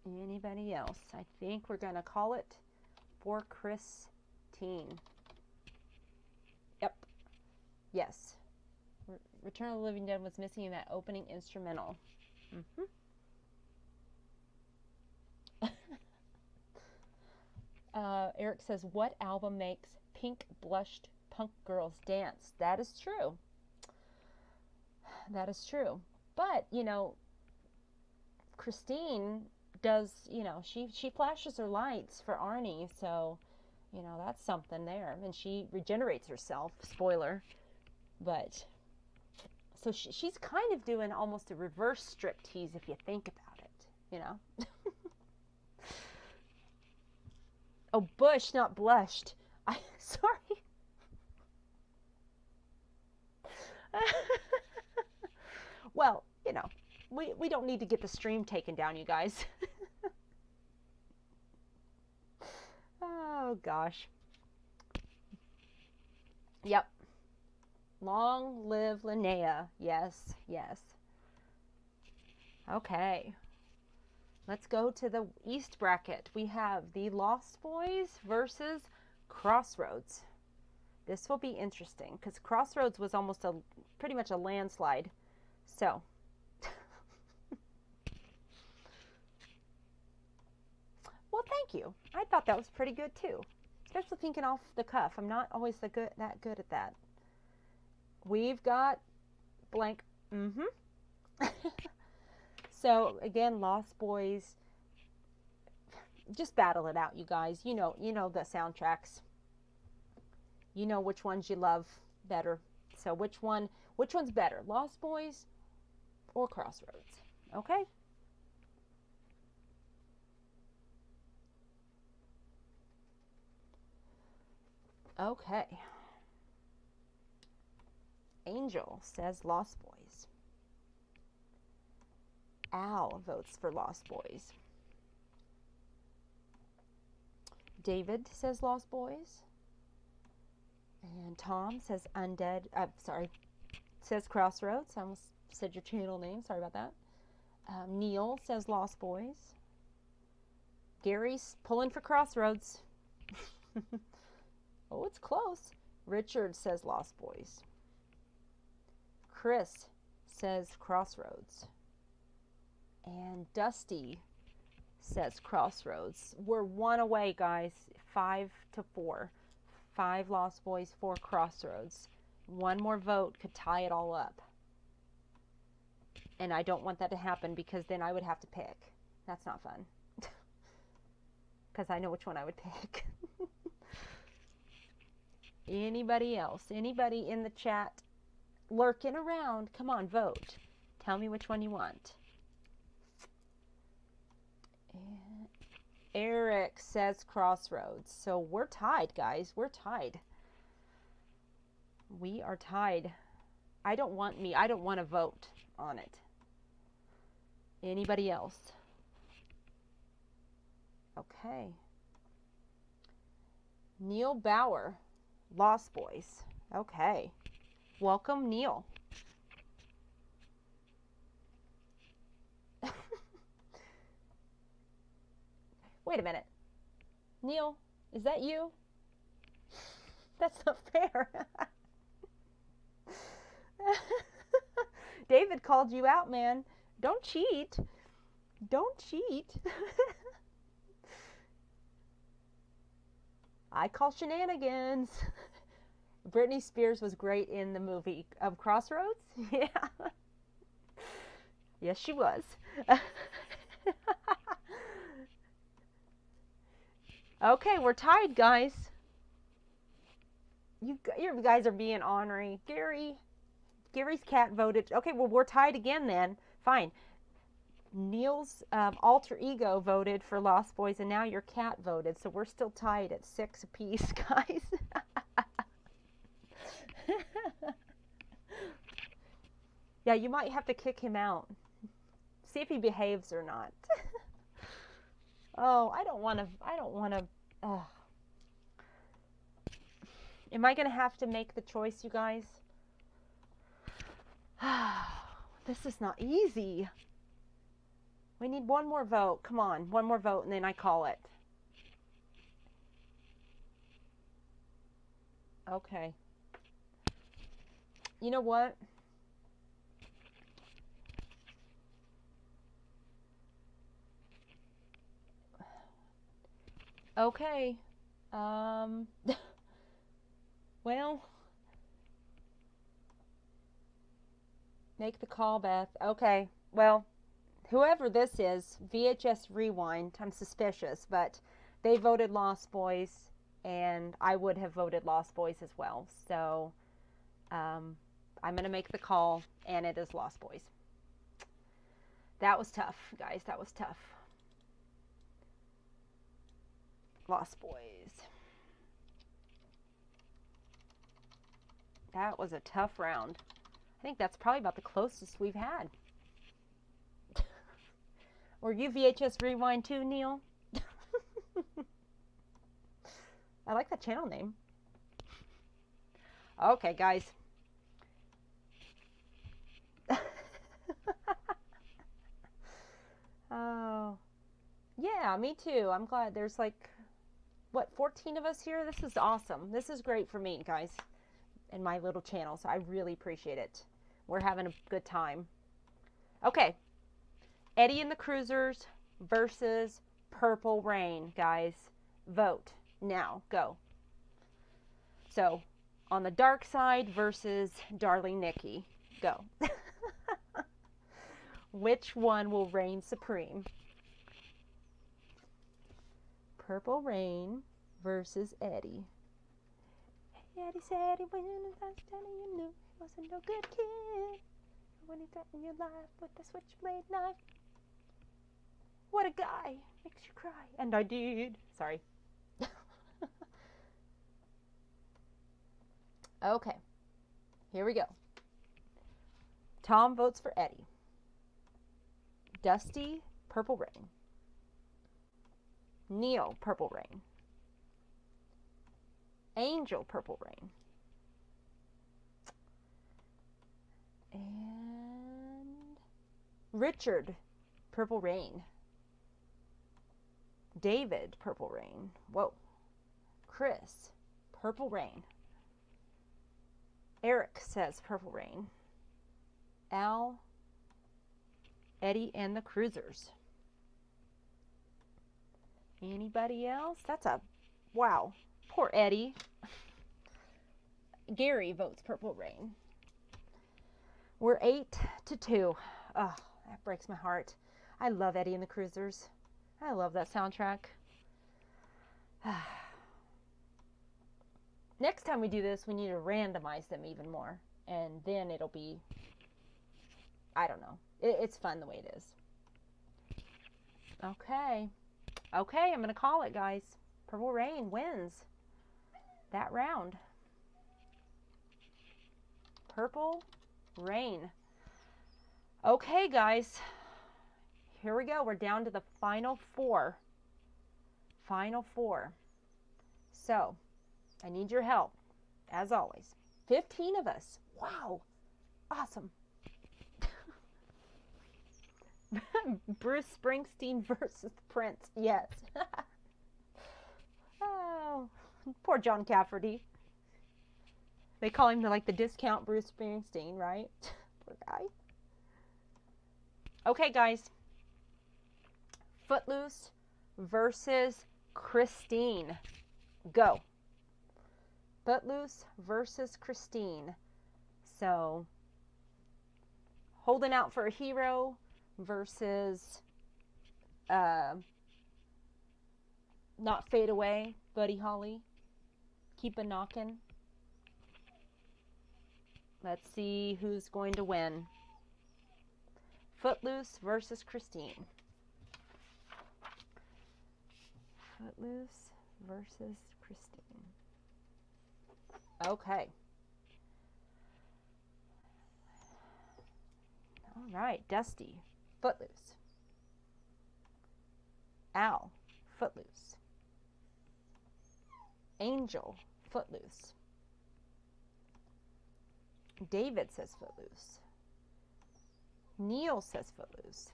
Anybody else? I think we're going to call it for Christine. Yep. Yes. Return of the Living Dead was missing in that opening instrumental. Eric says, what album makes pink blushed punk girls dance? That is true. That is true. But, you know, Christine does, you know, she flashes her lights for Arnie, so, you know, that's something there. And she regenerates herself, spoiler. But, so she's kind of doing almost a reverse striptease if you think about it, you know. Oh, bush, not blushed. Sorry. Well, you know, we don't need to get the stream taken down, you guys. Oh, gosh. Yep. Long live Linnea. Yes, yes. Okay. Let's go to the East bracket. We have the Lost Boys versus Crossroads. This will be interesting because Crossroads was almost pretty much a landslide. So, well, thank you. I thought that was pretty good too, especially thinking off the cuff. I'm not always that good at that. We've got blank. So again, Lost Boys. Just battle it out, you guys. You know the soundtracks. You know which ones you love better. So which one's better, Lost Boys or Crossroads? Okay. Okay. Angel says Lost Boys. Al votes for Lost Boys. David says Lost Boys. And Tom says says Crossroads. I almost said your channel name. Sorry about that. Neil says Lost Boys. Gary's pulling for Crossroads. Oh, it's close. Richard says Lost Boys. Chris says Crossroads. And Dusty says Crossroads. We're one away, guys. 5-4. 5 Lost Boys, 4 Crossroads. One more vote could tie it all up. And I don't want that to happen because then I would have to pick. That's not fun. Because I know which one I would pick. Anybody else? Anybody in the chat lurking around? Come on, vote. Tell me which one you want. And Eric says Crossroads. So we're tied, guys. We're tied. We are tied. I don't want to vote on it. Anybody else? Okay. Neil Bauer, Lost Boys. Okay. Welcome, Neil. Wait a minute. Neil, is that you? That's not fair. David called you out, man. Don't cheat. Don't cheat. I call shenanigans. Britney Spears was great in the movie of Crossroads. Yeah. Yes, she was. Okay, we're tied, guys. You guys are being ornery. Gary's cat voted. Okay, well, we're tied again then. Fine. Neil's alter ego voted for Lost Boys, and now your cat voted. So we're still tied at 6 apiece, guys. Yeah, you might have to kick him out. See if he behaves or not. Oh, I don't want to. Am I going to have to make the choice, you guys? This is not easy. We need one more vote. Come on, one more vote and then I call it. Okay. You know what? Okay. Well, make the call, Beth. Okay. Well, whoever this is, VHS Rewind, I'm suspicious, but they voted Lost Boys, and I would have voted Lost Boys as well. So, I'm going to make the call, and it is Lost Boys. That was tough, guys. That was tough. Lost Boys. That was a tough round. I think that's probably about the closest we've had. Were you VHS Rewind too, Neil? I like that channel name. Okay, guys. Oh, yeah, me too. I'm glad there's like, what, 14 of us here? This is awesome. This is great for me, guys, and my little channel, so I really appreciate it. We're having a good time. Okay, Eddie and the Cruisers versus Purple Rain, guys. Vote now. Go. So, on the dark side versus Darling Nikki. Go. Which one will reign supreme? Purple Rain versus Eddie. Eddie said he went and last time you knew he wasn't no good kid. When he threatened your life with the switchblade knife. What a guy. Makes you cry. And I did. Sorry. Okay. Here we go. Tom votes for Eddie. Dusty, Purple Rain. Neil, Purple Rain. Angel, Purple Rain. And Richard, Purple Rain. David, Purple Rain. Whoa. Chris, Purple Rain. Eric says Purple Rain. Al, Eddie and the Cruisers. Anybody else? That's a, wow. Poor Eddie. Gary votes Purple Rain. We're 8-2. Oh, that breaks my heart. I love Eddie and the Cruisers. I love that soundtrack. Next time we do this, we need to randomize them even more. And then it'll be, I don't know. It's fun the way it is. Okay. Okay, I'm going to call it, guys. Purple Rain wins that round. Purple Rain. Okay, guys. Here we go. We're down to the final four. Final four. So, I need your help, as always. 15 of us. Wow. Awesome. Bruce Springsteen versus Prince. Yes. Oh, poor John Cafferty. They call him like the discount Bruce Springsteen, right? Poor guy. Okay, guys. Footloose versus Christine. Go. Footloose versus Christine. So, Holding Out for a Hero versus Not Fade Away, Buddy Holly. Keep a Knockin'. Let's see who's going to win. Footloose versus Christine. Footloose versus Christine. Okay. All right, Dusty, Footloose. Al, Footloose. Angel, Footloose. David says Footloose. Neil says Footloose.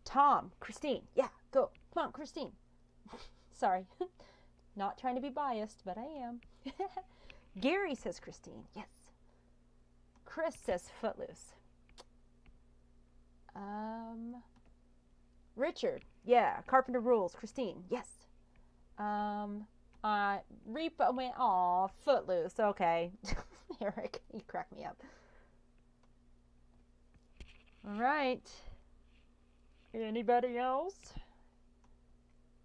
Tom, Christine. Yeah, go. Come on, Christine. Sorry. Not trying to be biased, but I am. Gary says Christine. Yes. Chris says Footloose. Richard. Yeah, Carpenter Rules. Christine. Yes. Repo Man. Aw, Footloose. Okay. Eric, you crack me up. All right. Anybody else?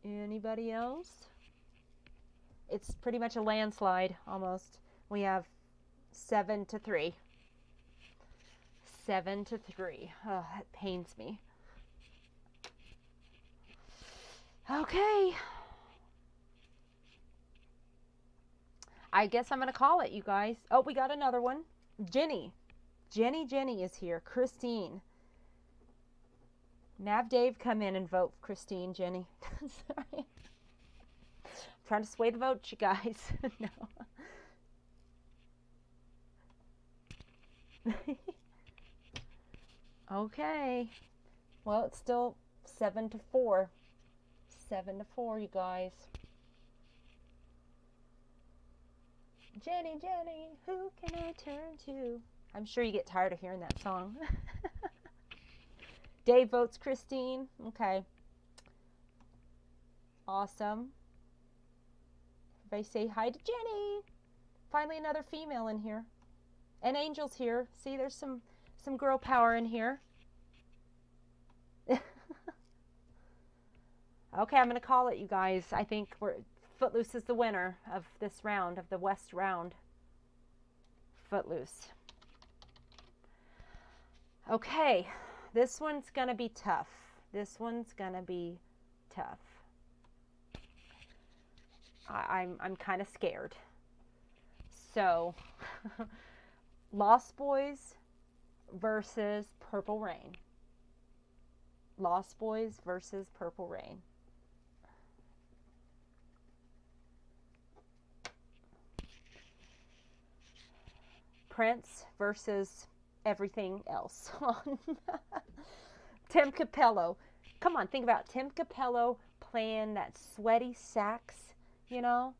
Anybody else? It's pretty much a landslide, almost. We have 7-3. 7-3. Oh, that pains me. Okay. I guess I'm going to call it, you guys. Oh, we got another one. Jenny. Jenny is here. Christine. Nav Dave, come in and vote for Christine, Jenny. Sorry. Trying to sway the vote, you guys. No. Okay. Well, it's still 7-4. 7-4, you guys. Jenny, Jenny, who can I turn to? I'm sure you get tired of hearing that song. Dave votes Christine. Okay. Awesome. Everybody say hi to Jenny. Finally another female in here. And Angel's here. See, there's some girl power in here. Okay, I'm going to call it, you guys. I think Footloose is the winner of this round, of the West round. Footloose. Okay, this one's going to be tough. This one's going to be tough. I'm kind of scared. So, Lost Boys versus Purple Rain. Lost Boys versus Purple Rain. Prince versus everything else. Tim Capello. Come on, think about Tim Capello playing that sweaty sax, you know,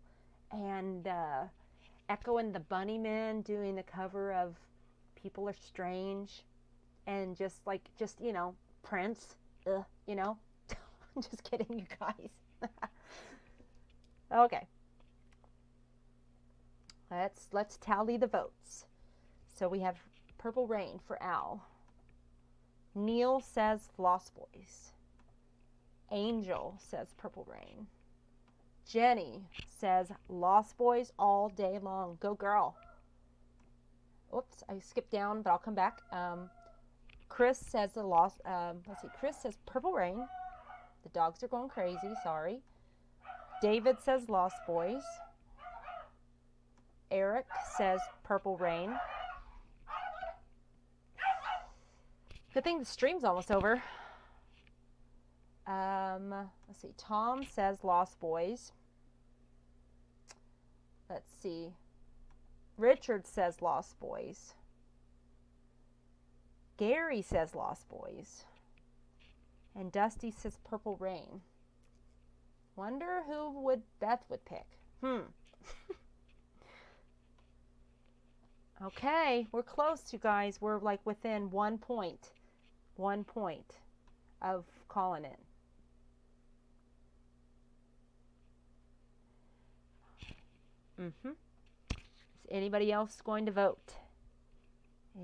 and Echo and the Bunnymen doing the cover of People Are Strange, and just you know, Prince, you know. Just kidding, you guys. Okay. Let's tally the votes. So we have Purple Rain for Al. Neil says Lost Boys. Angel says Purple Rain. Jenny says Lost Boys all day long. Go girl. Oops, I skipped down, but I'll come back. Chris says Chris says Purple Rain. The dogs are going crazy, sorry. David says Lost Boys. Eric says Purple Rain. Good thing the stream's almost over. Let's see. Tom says Lost Boys. Let's see. Richard says Lost Boys. Gary says Lost Boys. And Dusty says Purple Rain. Wonder who Beth would pick. Okay, we're close, you guys. We're like within 1 point. 1 point of calling it. Is anybody else going to vote?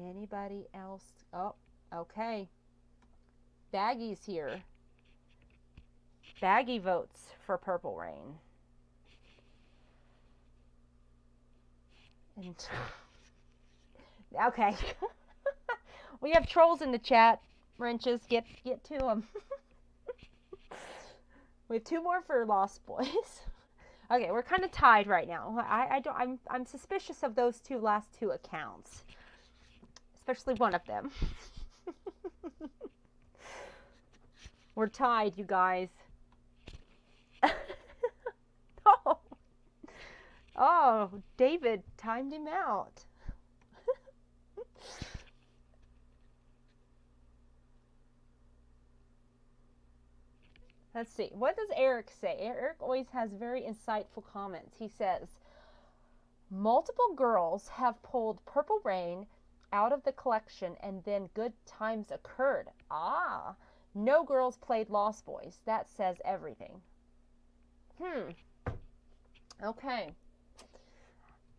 Anybody else? Oh, okay. Baggy's here. Baggy votes for Purple Rain. And okay. We have trolls in the chat. Wrenches, get to them. We have 2 more for Lost Boys. Okay, we're kind of tied right now. I'm suspicious of those last two accounts, especially one of them. We're tied, you guys. Oh, David timed him out. Let's see. What does Eric say? Eric always has very insightful comments. He says, multiple girls have pulled Purple Rain out of the collection and then good times occurred. Ah, no girls played Lost Boys. That says everything. Okay. I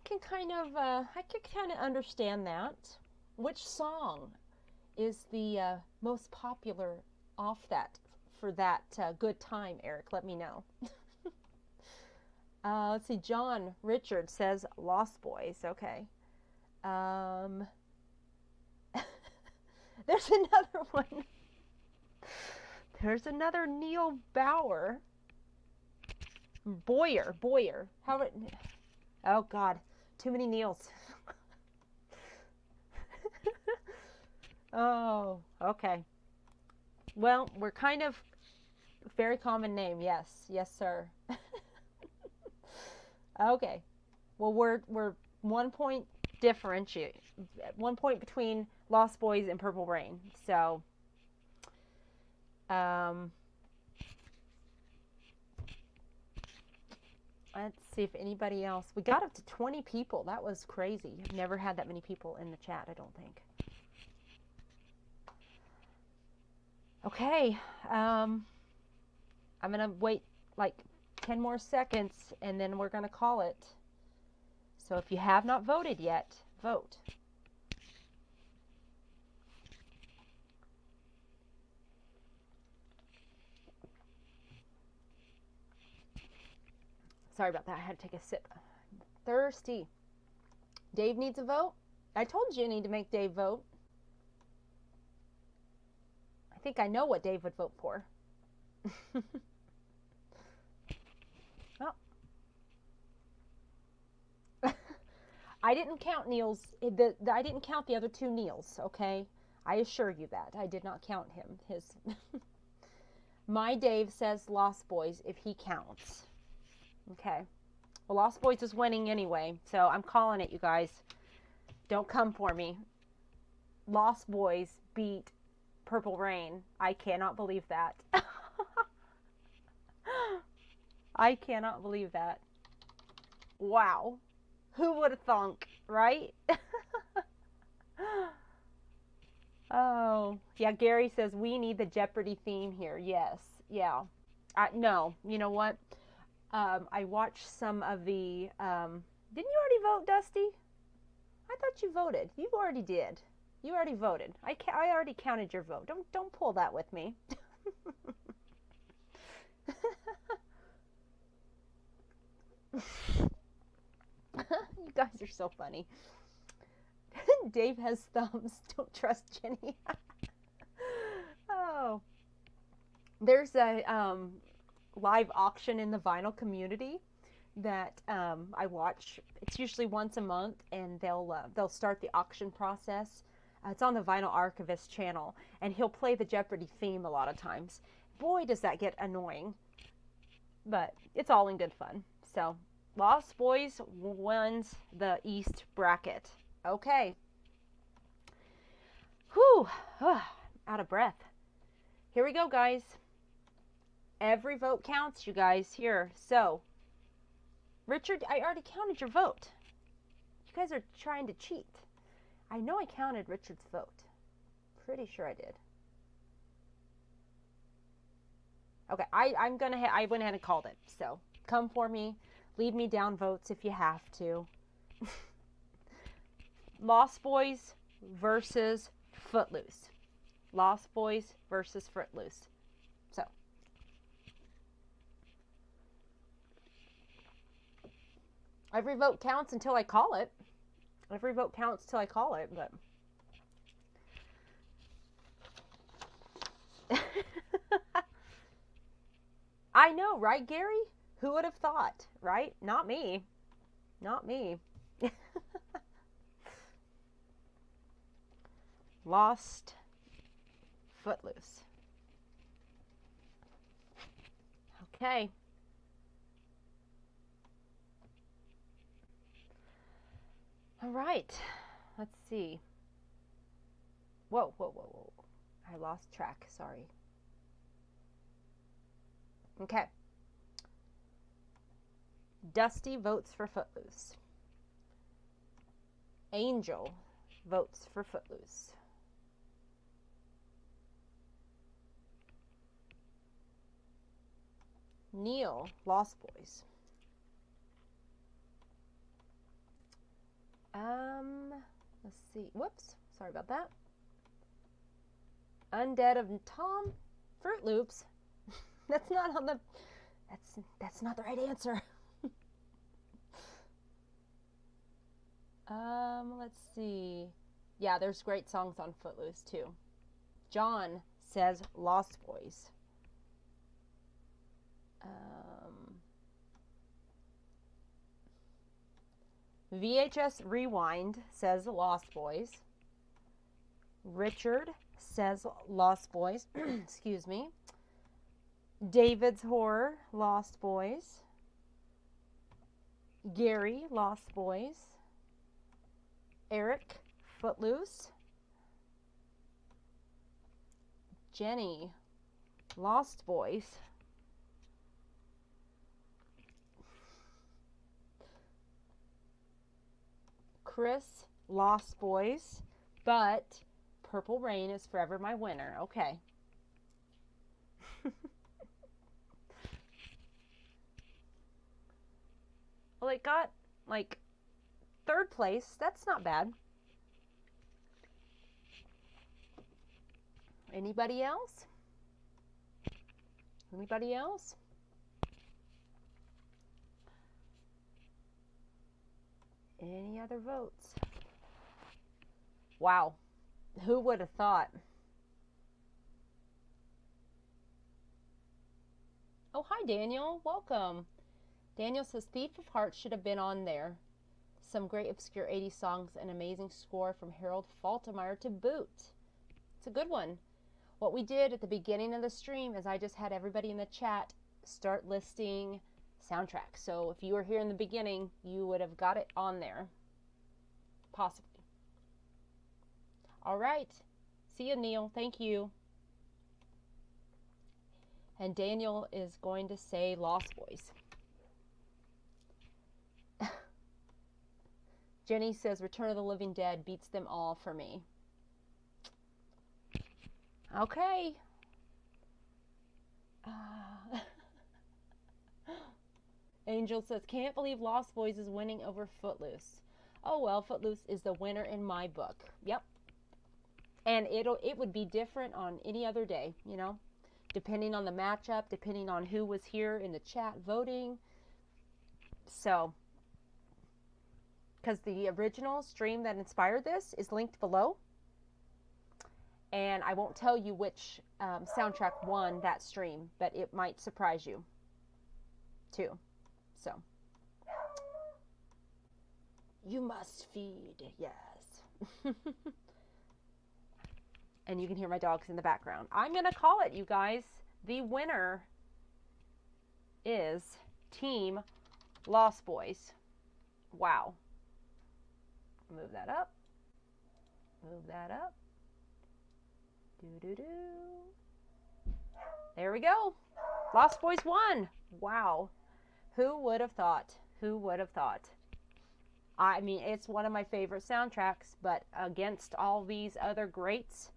can kind of understand that. Which song is the most popular off that? For that good time, Eric, let me know. Let's see, John Richard says Lost Boys. Okay. There's another one. There's another Neil Bauer. Boyer. Oh God, too many Neils. Oh, okay. Well, we're kind of very common name. Yes, sir. Okay. Well, we're 1 point differentiate. 1 point between Lost Boys and Purple Rain. So Let's see if anybody else. We got up to 20 people. That was crazy. I've never had that many people in the chat, I don't think. Okay. I'm going to wait like 10 more seconds and then we're going to call it. So if you have not voted yet, vote. Sorry about that. I had to take a sip. Thirsty. Dave needs a vote. I told Jenny to make Dave vote. I think I know what Dave would vote for. Oh. I didn't count Neil's. I didn't count the other two Neils. Okay, I assure you that I did not count him. His. My Dave says Lost Boys if he counts. Okay. Well, Lost Boys is winning anyway, so I'm calling it, you guys. Don't come for me. Lost Boys beat Purple Rain. I cannot believe that. I cannot believe that. Wow. Who would have thunk, right? Oh, yeah, Gary says we need the Jeopardy theme here. Yes, yeah. No, you know what? I watched some of the, didn't you already vote, Dusty? I thought you voted. You already did. You already voted. I already counted your vote. Don't pull that with me. You guys are so funny. Dave has thumbs. Don't trust Jenny. Oh. There's a live auction in the vinyl community that I watch. It's usually once a month, and they'll start the auction process. It's on the Vinyl Archivist channel, and he'll play the Jeopardy theme a lot of times. Boy, does that get annoying. But it's all in good fun. So, Lost Boys wins the East bracket. Okay. Whew. Out of breath. Here we go, guys. Every vote counts, you guys. Here. So, Richard, I already counted your vote. You guys are trying to cheat. I know I counted Richard's vote. Pretty sure I did. Okay, I went ahead and called it. So, come for me. Leave me down votes if you have to. Lost Boys versus Footloose. Lost Boys versus Footloose. So. Every vote counts until I call it. Every vote counts till I call it, but. I know, right, Gary? Who would have thought, right? Not me. Not me. Lost Footloose. Okay. All right. Let's see. Whoa, whoa, whoa, whoa. I lost track. Sorry. Okay. Dusty votes for Footloose. Angel votes for Footloose. Neil, Lost Boys. Let's see. Whoops. Sorry about that. Undead of Tom, Fruit Loops. That's not on the. That's not the right answer. Let's see. Yeah, there's great songs on Footloose too. John says Lost Boys. VHS Rewind says Lost Boys. Richard says Lost Boys. Excuse me. David's Horror, Lost Boys. Gary, Lost Boys. Eric, Footloose. Jenny, Lost Boys. Chris, Lost Boys, but Purple Rain is forever my winner. Okay. Well, it got like 3rd place. That's not bad. Anybody else? Anybody else? Any other votes? Wow. Who would have thought? Oh, hi, Daniel. Welcome. Daniel says Thief of Hearts should have been on there. Some great obscure 80s songs and amazing score from Harold Faltermeyer to boot. It's a good one. What we did at the beginning of the stream is I just had everybody in the chat start listing soundtracks. So if you were here in the beginning, you would have got it on there. Possibly. All right. See you, Neil. Thank you. And Daniel is going to say Lost Boys. Jenny says Return of the Living Dead beats them all for me. Okay. Angel says, can't believe Lost Boys is winning over Footloose. Oh well, Footloose is the winner in my book. Yep. And it would be different on any other day, you know, depending on the matchup, depending on who was here in the chat voting. So, because the original stream that inspired this is linked below. And I won't tell you which soundtrack won that stream, but it might surprise you too. So, you must feed, yes. And you can hear my dogs in the background. I'm going to call it, you guys. The winner is Team Lost Boys. Wow. Move that up. Move that up. Do-do-do. There we go. Lost Boys won. Wow. Who would have thought? Who would have thought? I mean, it's one of my favorite soundtracks, but against all these other greats,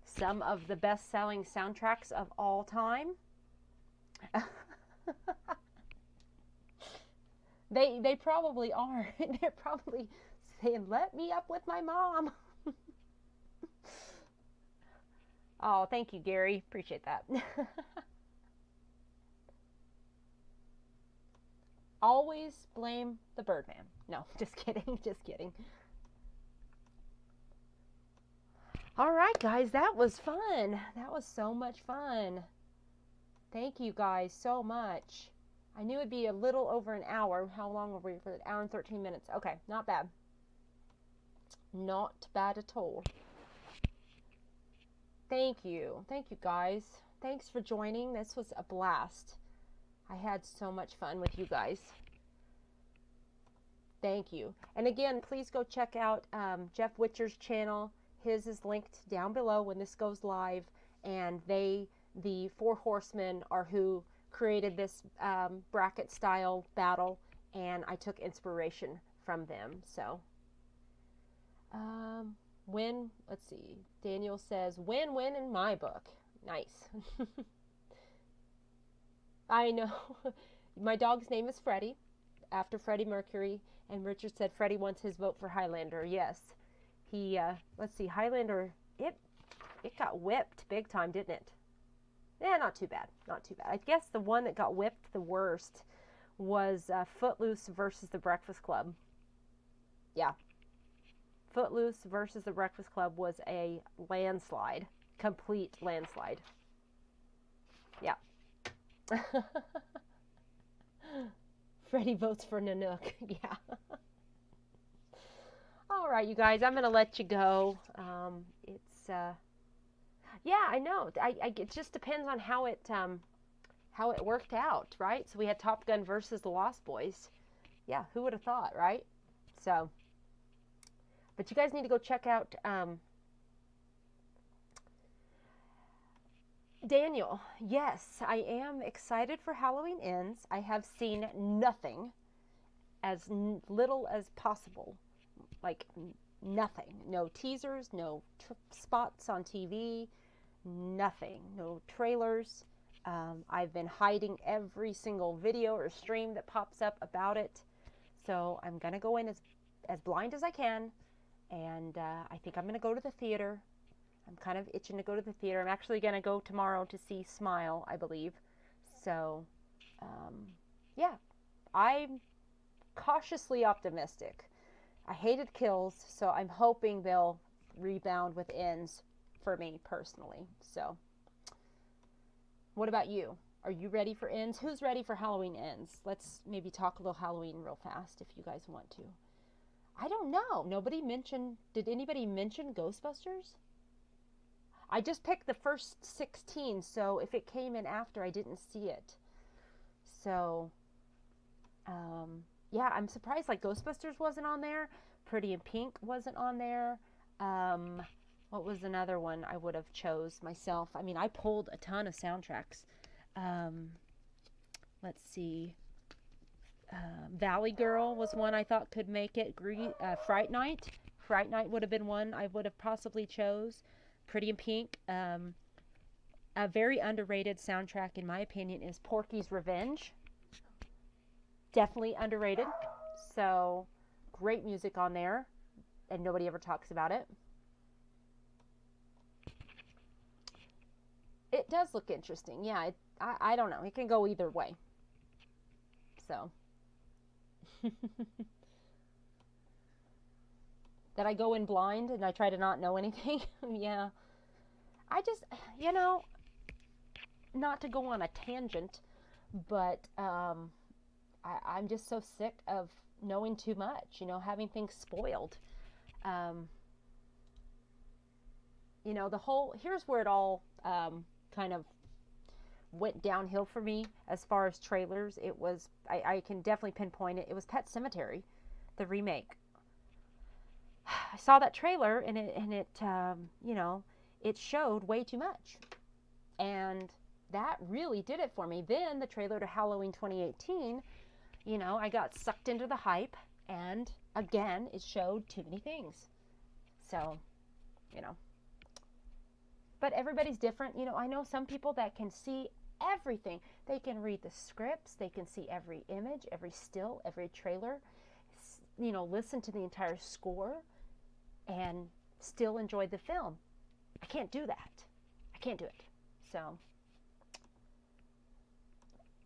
some of the best-selling soundtracks of all time, they probably are. They're probably saying, let me up with my mom. Oh, thank you, Gary. Appreciate that. Always blame the Birdman. No, just kidding. Just kidding. All right, guys, that was fun. That was so much fun. Thank you guys so much. I knew it'd be a little over an hour. How long were we for? An hour and 13 minutes. Okay, not bad. Not bad at all. Thank you. Thank you, guys. Thanks for joining. This was a blast. I had so much fun with you guys. Thank you. And again, please go check out Jeff Witcher's channel. His is linked down below when this goes live. And the Four Horsemen, are who created this bracket style battle. And I took inspiration from them. So, let's see. Daniel says, win-win in my book. Nice. I know. My dog's name is Freddie, after Freddie Mercury. And Richard said Freddie wants his vote for Highlander. Yes. He, let's see, Highlander, it got whipped big time, didn't it? Yeah, not too bad. Not too bad. I guess the one that got whipped the worst was Footloose versus The Breakfast Club. Yeah. Footloose versus The Breakfast Club was a landslide. Complete landslide. Yeah. Freddie votes for Nanook. Yeah. All right, you guys, I'm going to let you go. Yeah, I know. It just depends on how it worked out, right? So we had Top Gun versus the Lost Boys. Yeah, who would have thought, right? So, but you guys need to go check out Daniel, yes, I am excited for Halloween Ends. I have seen nothing, as little as possible. Like nothing. No teasers, no spots on TV, nothing. No trailers. I've been hiding every single video or stream that pops up about it. So I'm going to go in as blind as I can. And I think I'm going to go to the theater. I'm kind of itching to go to the theater. I'm actually going to go tomorrow to see Smile, I believe. So, yeah, I'm cautiously optimistic. I hated Kills, so I'm hoping they'll rebound with Ends for me personally. So, what about you? Are you ready for Ends? Who's ready for Halloween Ends? Let's maybe talk a little Halloween real fast if you guys want to. I don't know. Did anybody mention Ghostbusters? I just picked the first 16, so if it came in after, I didn't see it. So, yeah, I'm surprised like Ghostbusters wasn't on there. Pretty in Pink wasn't on there. What was another one I would have chose myself? I mean, I pulled a ton of soundtracks. Let's see. Valley Girl was one I thought could make it. Fright Night. Fright Night would have been one I would have possibly chose. Pretty in Pink. A very underrated soundtrack, in my opinion, is Porky's Revenge. Definitely underrated. So, great music on there, and nobody ever talks about it. It does look interesting. Yeah, I don't know. It can go either way. So, that I go in blind and I try to not know anything. Yeah. I just, not to go on a tangent, but I'm just so sick of knowing too much, having things spoiled. Here's where it all kind of went downhill for me as far as trailers. It was, I can definitely pinpoint it. It was Pet Sematary, the remake. I saw that trailer and it showed way too much. And that really did it for me. Then the trailer to Halloween 2018, I got sucked into the hype, and again, it showed too many things. So, but everybody's different. I know some people that can see everything. They can read the scripts, they can see every image, every still, every trailer, listen to the entire score, and still enjoy the film. I can't do that. I can't do it. So,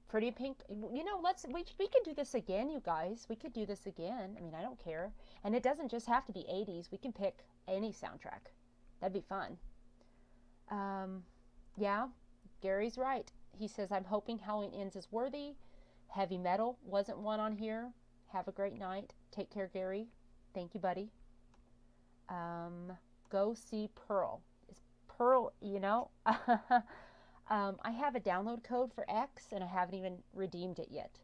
Pretty Pink, we could do this again, you guys. We could do this again. I mean, I don't care. And it doesn't just have to be 80s. We can pick any soundtrack. That'd be fun. Yeah, Gary's right. He says, I'm hoping Halloween Ends is worthy. Heavy Metal wasn't one on here. Have a great night. Take care, Gary. Thank you, buddy. Go see Pearl. Is Pearl, I have a download code for X, and I haven't even redeemed it yet.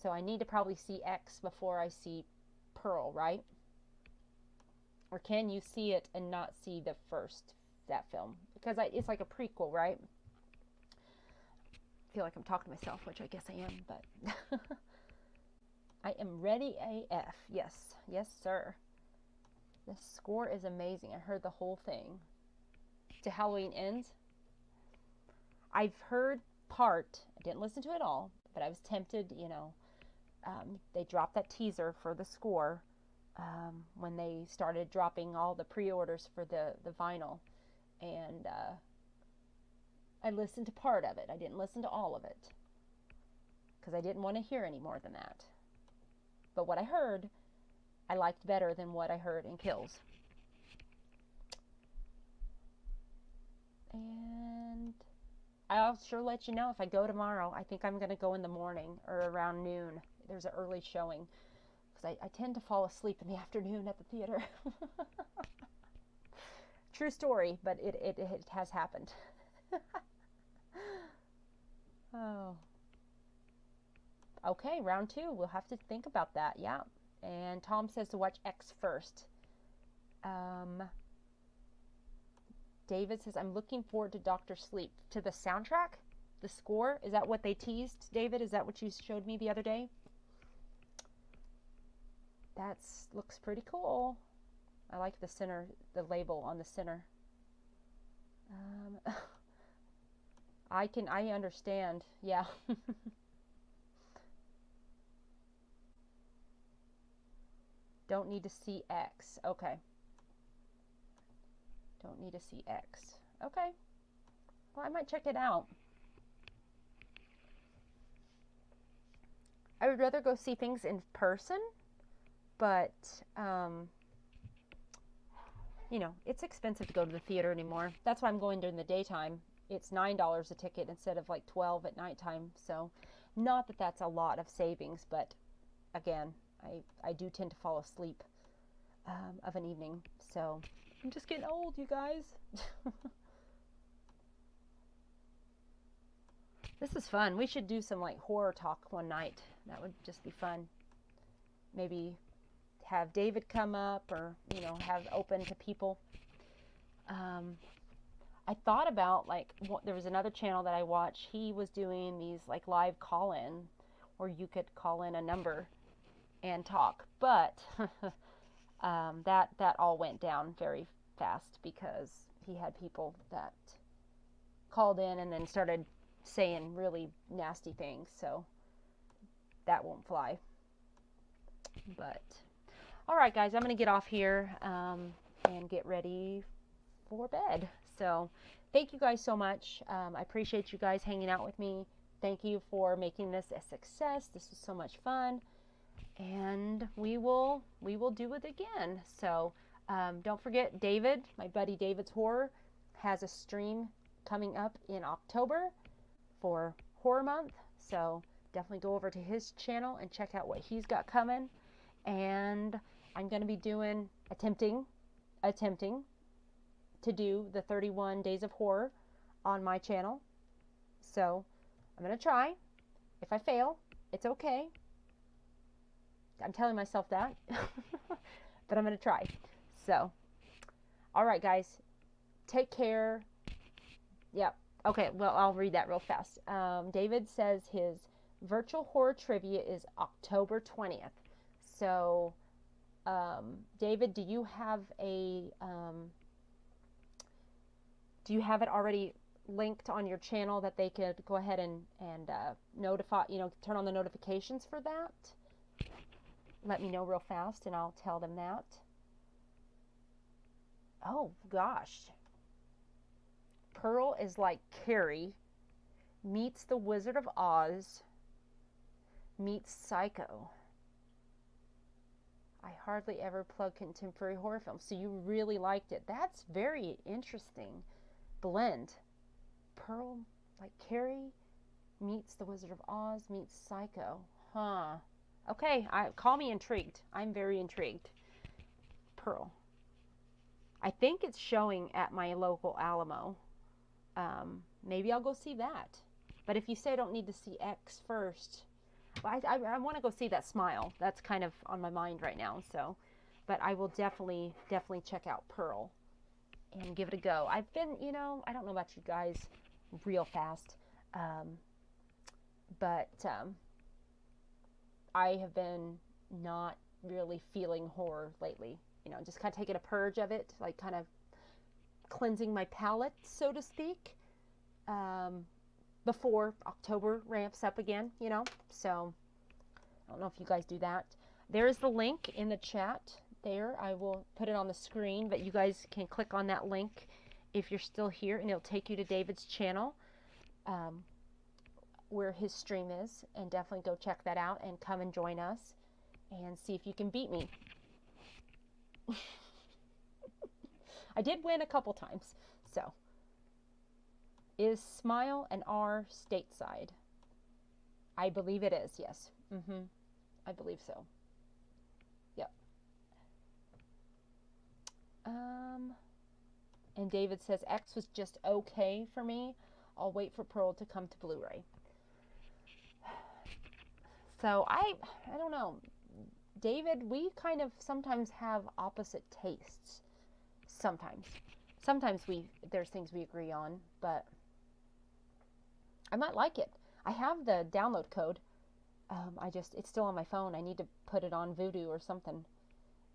So I need to probably see X before I see Pearl, right? Or can you see it and not see that film? Because it's like a prequel, right? I feel like I'm talking to myself, which I guess I am, but I am ready AF. Yes. Yes, sir. The score is amazing. I heard the whole thing. To Halloween Ends. I've heard part. I didn't listen to it all, but I was tempted, they dropped that teaser for the score when they started dropping all the pre-orders for the vinyl. And I listened to part of it. I didn't listen to all of it because I didn't want to hear any more than that. But what I heard, I liked better than what I heard in Kills. And I'll sure let you know if I go tomorrow. I think I'm going to go in the morning or around noon. There's an early showing because I tend to fall asleep in the afternoon at the theater. True story, but it has happened. Oh. Okay, round 2. We'll have to think about that. Yeah. And Tom says to watch X first. David says, I'm looking forward to Dr. Sleep. To the soundtrack? The score? Is that what they teased, David? Is that what you showed me the other day? That looks pretty cool. I like the center, the label on the center. I understand. Yeah. Don't need to see X. Okay. Don't need to see X. Okay. Well, I might check it out. I would rather go see things in person, but, you know, it's expensive to go to the theater anymore. That's why I'm going during the daytime. It's $9 a ticket instead of like $12 at nighttime. So, not that that's a lot of savings, but again, I do tend to fall asleep of an evening. So, I'm just getting old, you guys. This is fun. We should do some like horror talk one night. That would just be fun. Maybe have David come up, or, you know, have open to people. I thought about, like, there was another channel that I watched. He was doing these like live call-in, where you could call in a number and talk. But that all went down very fast because he had people that called in and then started saying really nasty things. So that won't fly. But all right, guys, I'm going to get off here and get ready for bed. So thank you guys so much. I appreciate you guys hanging out with me. Thank you for making this a success. This was so much fun, and we will do it again. So don't forget, David, my buddy David's Horror, has a stream coming up in October for Horror Month. So definitely go over to his channel and check out what he's got coming. And I'm going to be attempting to do the 31 Days of Horror on my channel. So I'm going to try. If I fail, it's okay. I'm telling myself that. But I'm going to try. So, all right, guys. Take care. Yep. Okay, well, I'll read that real fast. David says his virtual horror trivia is October 20th. So, David, do you have it already linked on your channel that they could go ahead and notify, turn on the notifications for that? Let me know real fast and I'll tell them that. Oh, gosh. Pearl is like Carrie meets the Wizard of Oz meets Psycho. I hardly ever plug contemporary horror films. So you really liked it. That's very interesting blend. Pearl, like Carrie, meets the Wizard of Oz, meets Psycho. Huh. Okay, call me intrigued. I'm very intrigued. Pearl. I think it's showing at my local Alamo. Maybe I'll go see that. But if you say I don't need to see X first, I want to go see that Smile. That's kind of on my mind right now. So, but I will definitely check out Pearl and give it a go. I've been, I don't know about you guys real fast, but I have been not really feeling horror lately. Just kind of taking a purge of it, like kind of cleansing my palate, so to speak, before October ramps up again, So I don't know if you guys do that. There is the link in the chat there. I will put it on the screen, but you guys can click on that link if you're still here, and it'll take you to David's channel, where his stream is, and definitely go check that out and come and join us and see if you can beat me. I did win a couple times. So, is Smile and R stateside? I believe it is, yes. I believe so. Yep. And David says, X was just okay for me. I'll wait for Pearl to come to Blu-ray. So, I don't know. David, we kind of sometimes have opposite tastes. Sometimes. Sometimes there's things we agree on, but I might like it. I have the download code. It's still on my phone. I need to put it on Vudu or something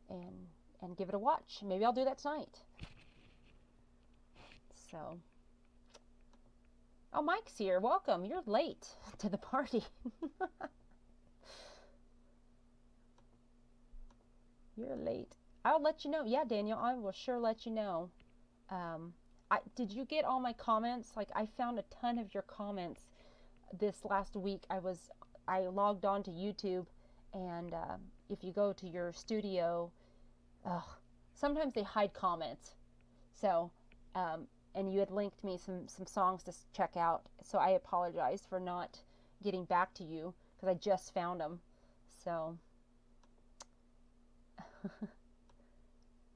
and give it a watch. Maybe I'll do that tonight. So, oh, Mike's here. Welcome. You're late to the party. You're late. I'll let you know. Yeah, Daniel, I will sure let you know. Did you get all my comments? Like, I found a ton of your comments this last week. I logged on to YouTube, and if you go to your studio, sometimes they hide comments. So, and you had linked me some songs to check out. So I apologize for not getting back to you because I just found them. So.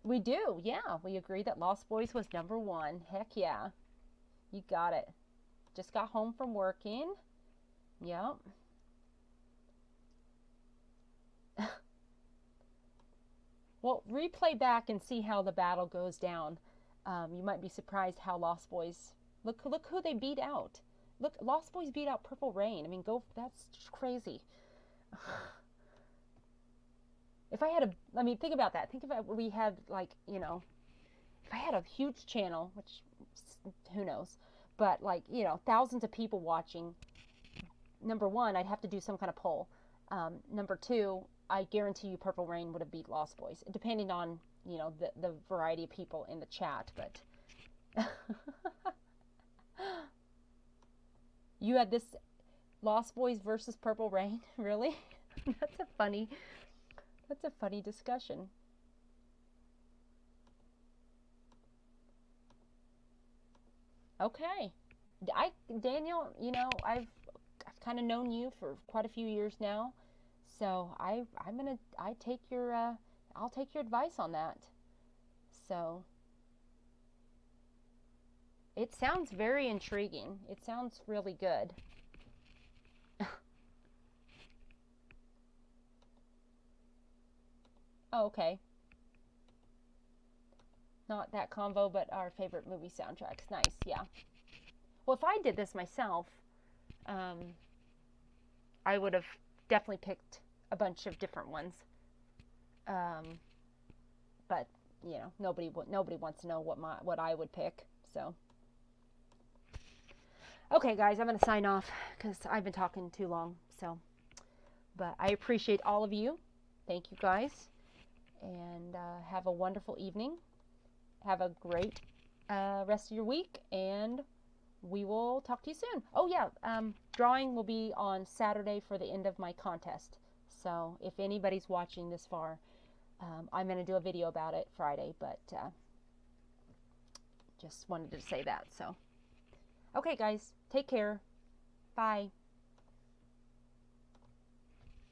We do, yeah. We agree that Lost Boys was #1. Heck yeah. You got it. Just got home from working. Yep. Well, replay back and see how the battle goes down. You might be surprised how Lost Boys... Look who they beat out. Look, Lost Boys beat out Purple Rain. I mean, that's just crazy. If I had think about that. Think about we had, like, you know, if I had a huge channel, which, who knows, but, like, you know, thousands of people watching, #1, I'd have to do some kind of poll. #2, I guarantee you Purple Rain would have beat Lost Boys, depending on, you know, the variety of people in the chat, but... You had this Lost Boys versus Purple Rain? Really? That's a funny discussion. Okay. Daniel, you know, I've kind of known you for quite a few years now, so I'll take your advice on that. So it sounds very intriguing. It sounds really good. Oh, okay. Not that convo, but our favorite movie soundtracks. Nice, yeah. Well, if I did this myself, I would have definitely picked a bunch of different ones. But you know, nobody wants to know what I would pick. So, okay, guys, I'm gonna sign off because I've been talking too long. So, but I appreciate all of you. Thank you, guys. And have a wonderful evening. Have a great rest of your week, and we will talk to you soon. Oh yeah, drawing will be on Saturday for the end of my contest. So if anybody's watching this far, I'm going to do a video about it Friday, but just wanted to say that. So, okay, guys, take care. Bye.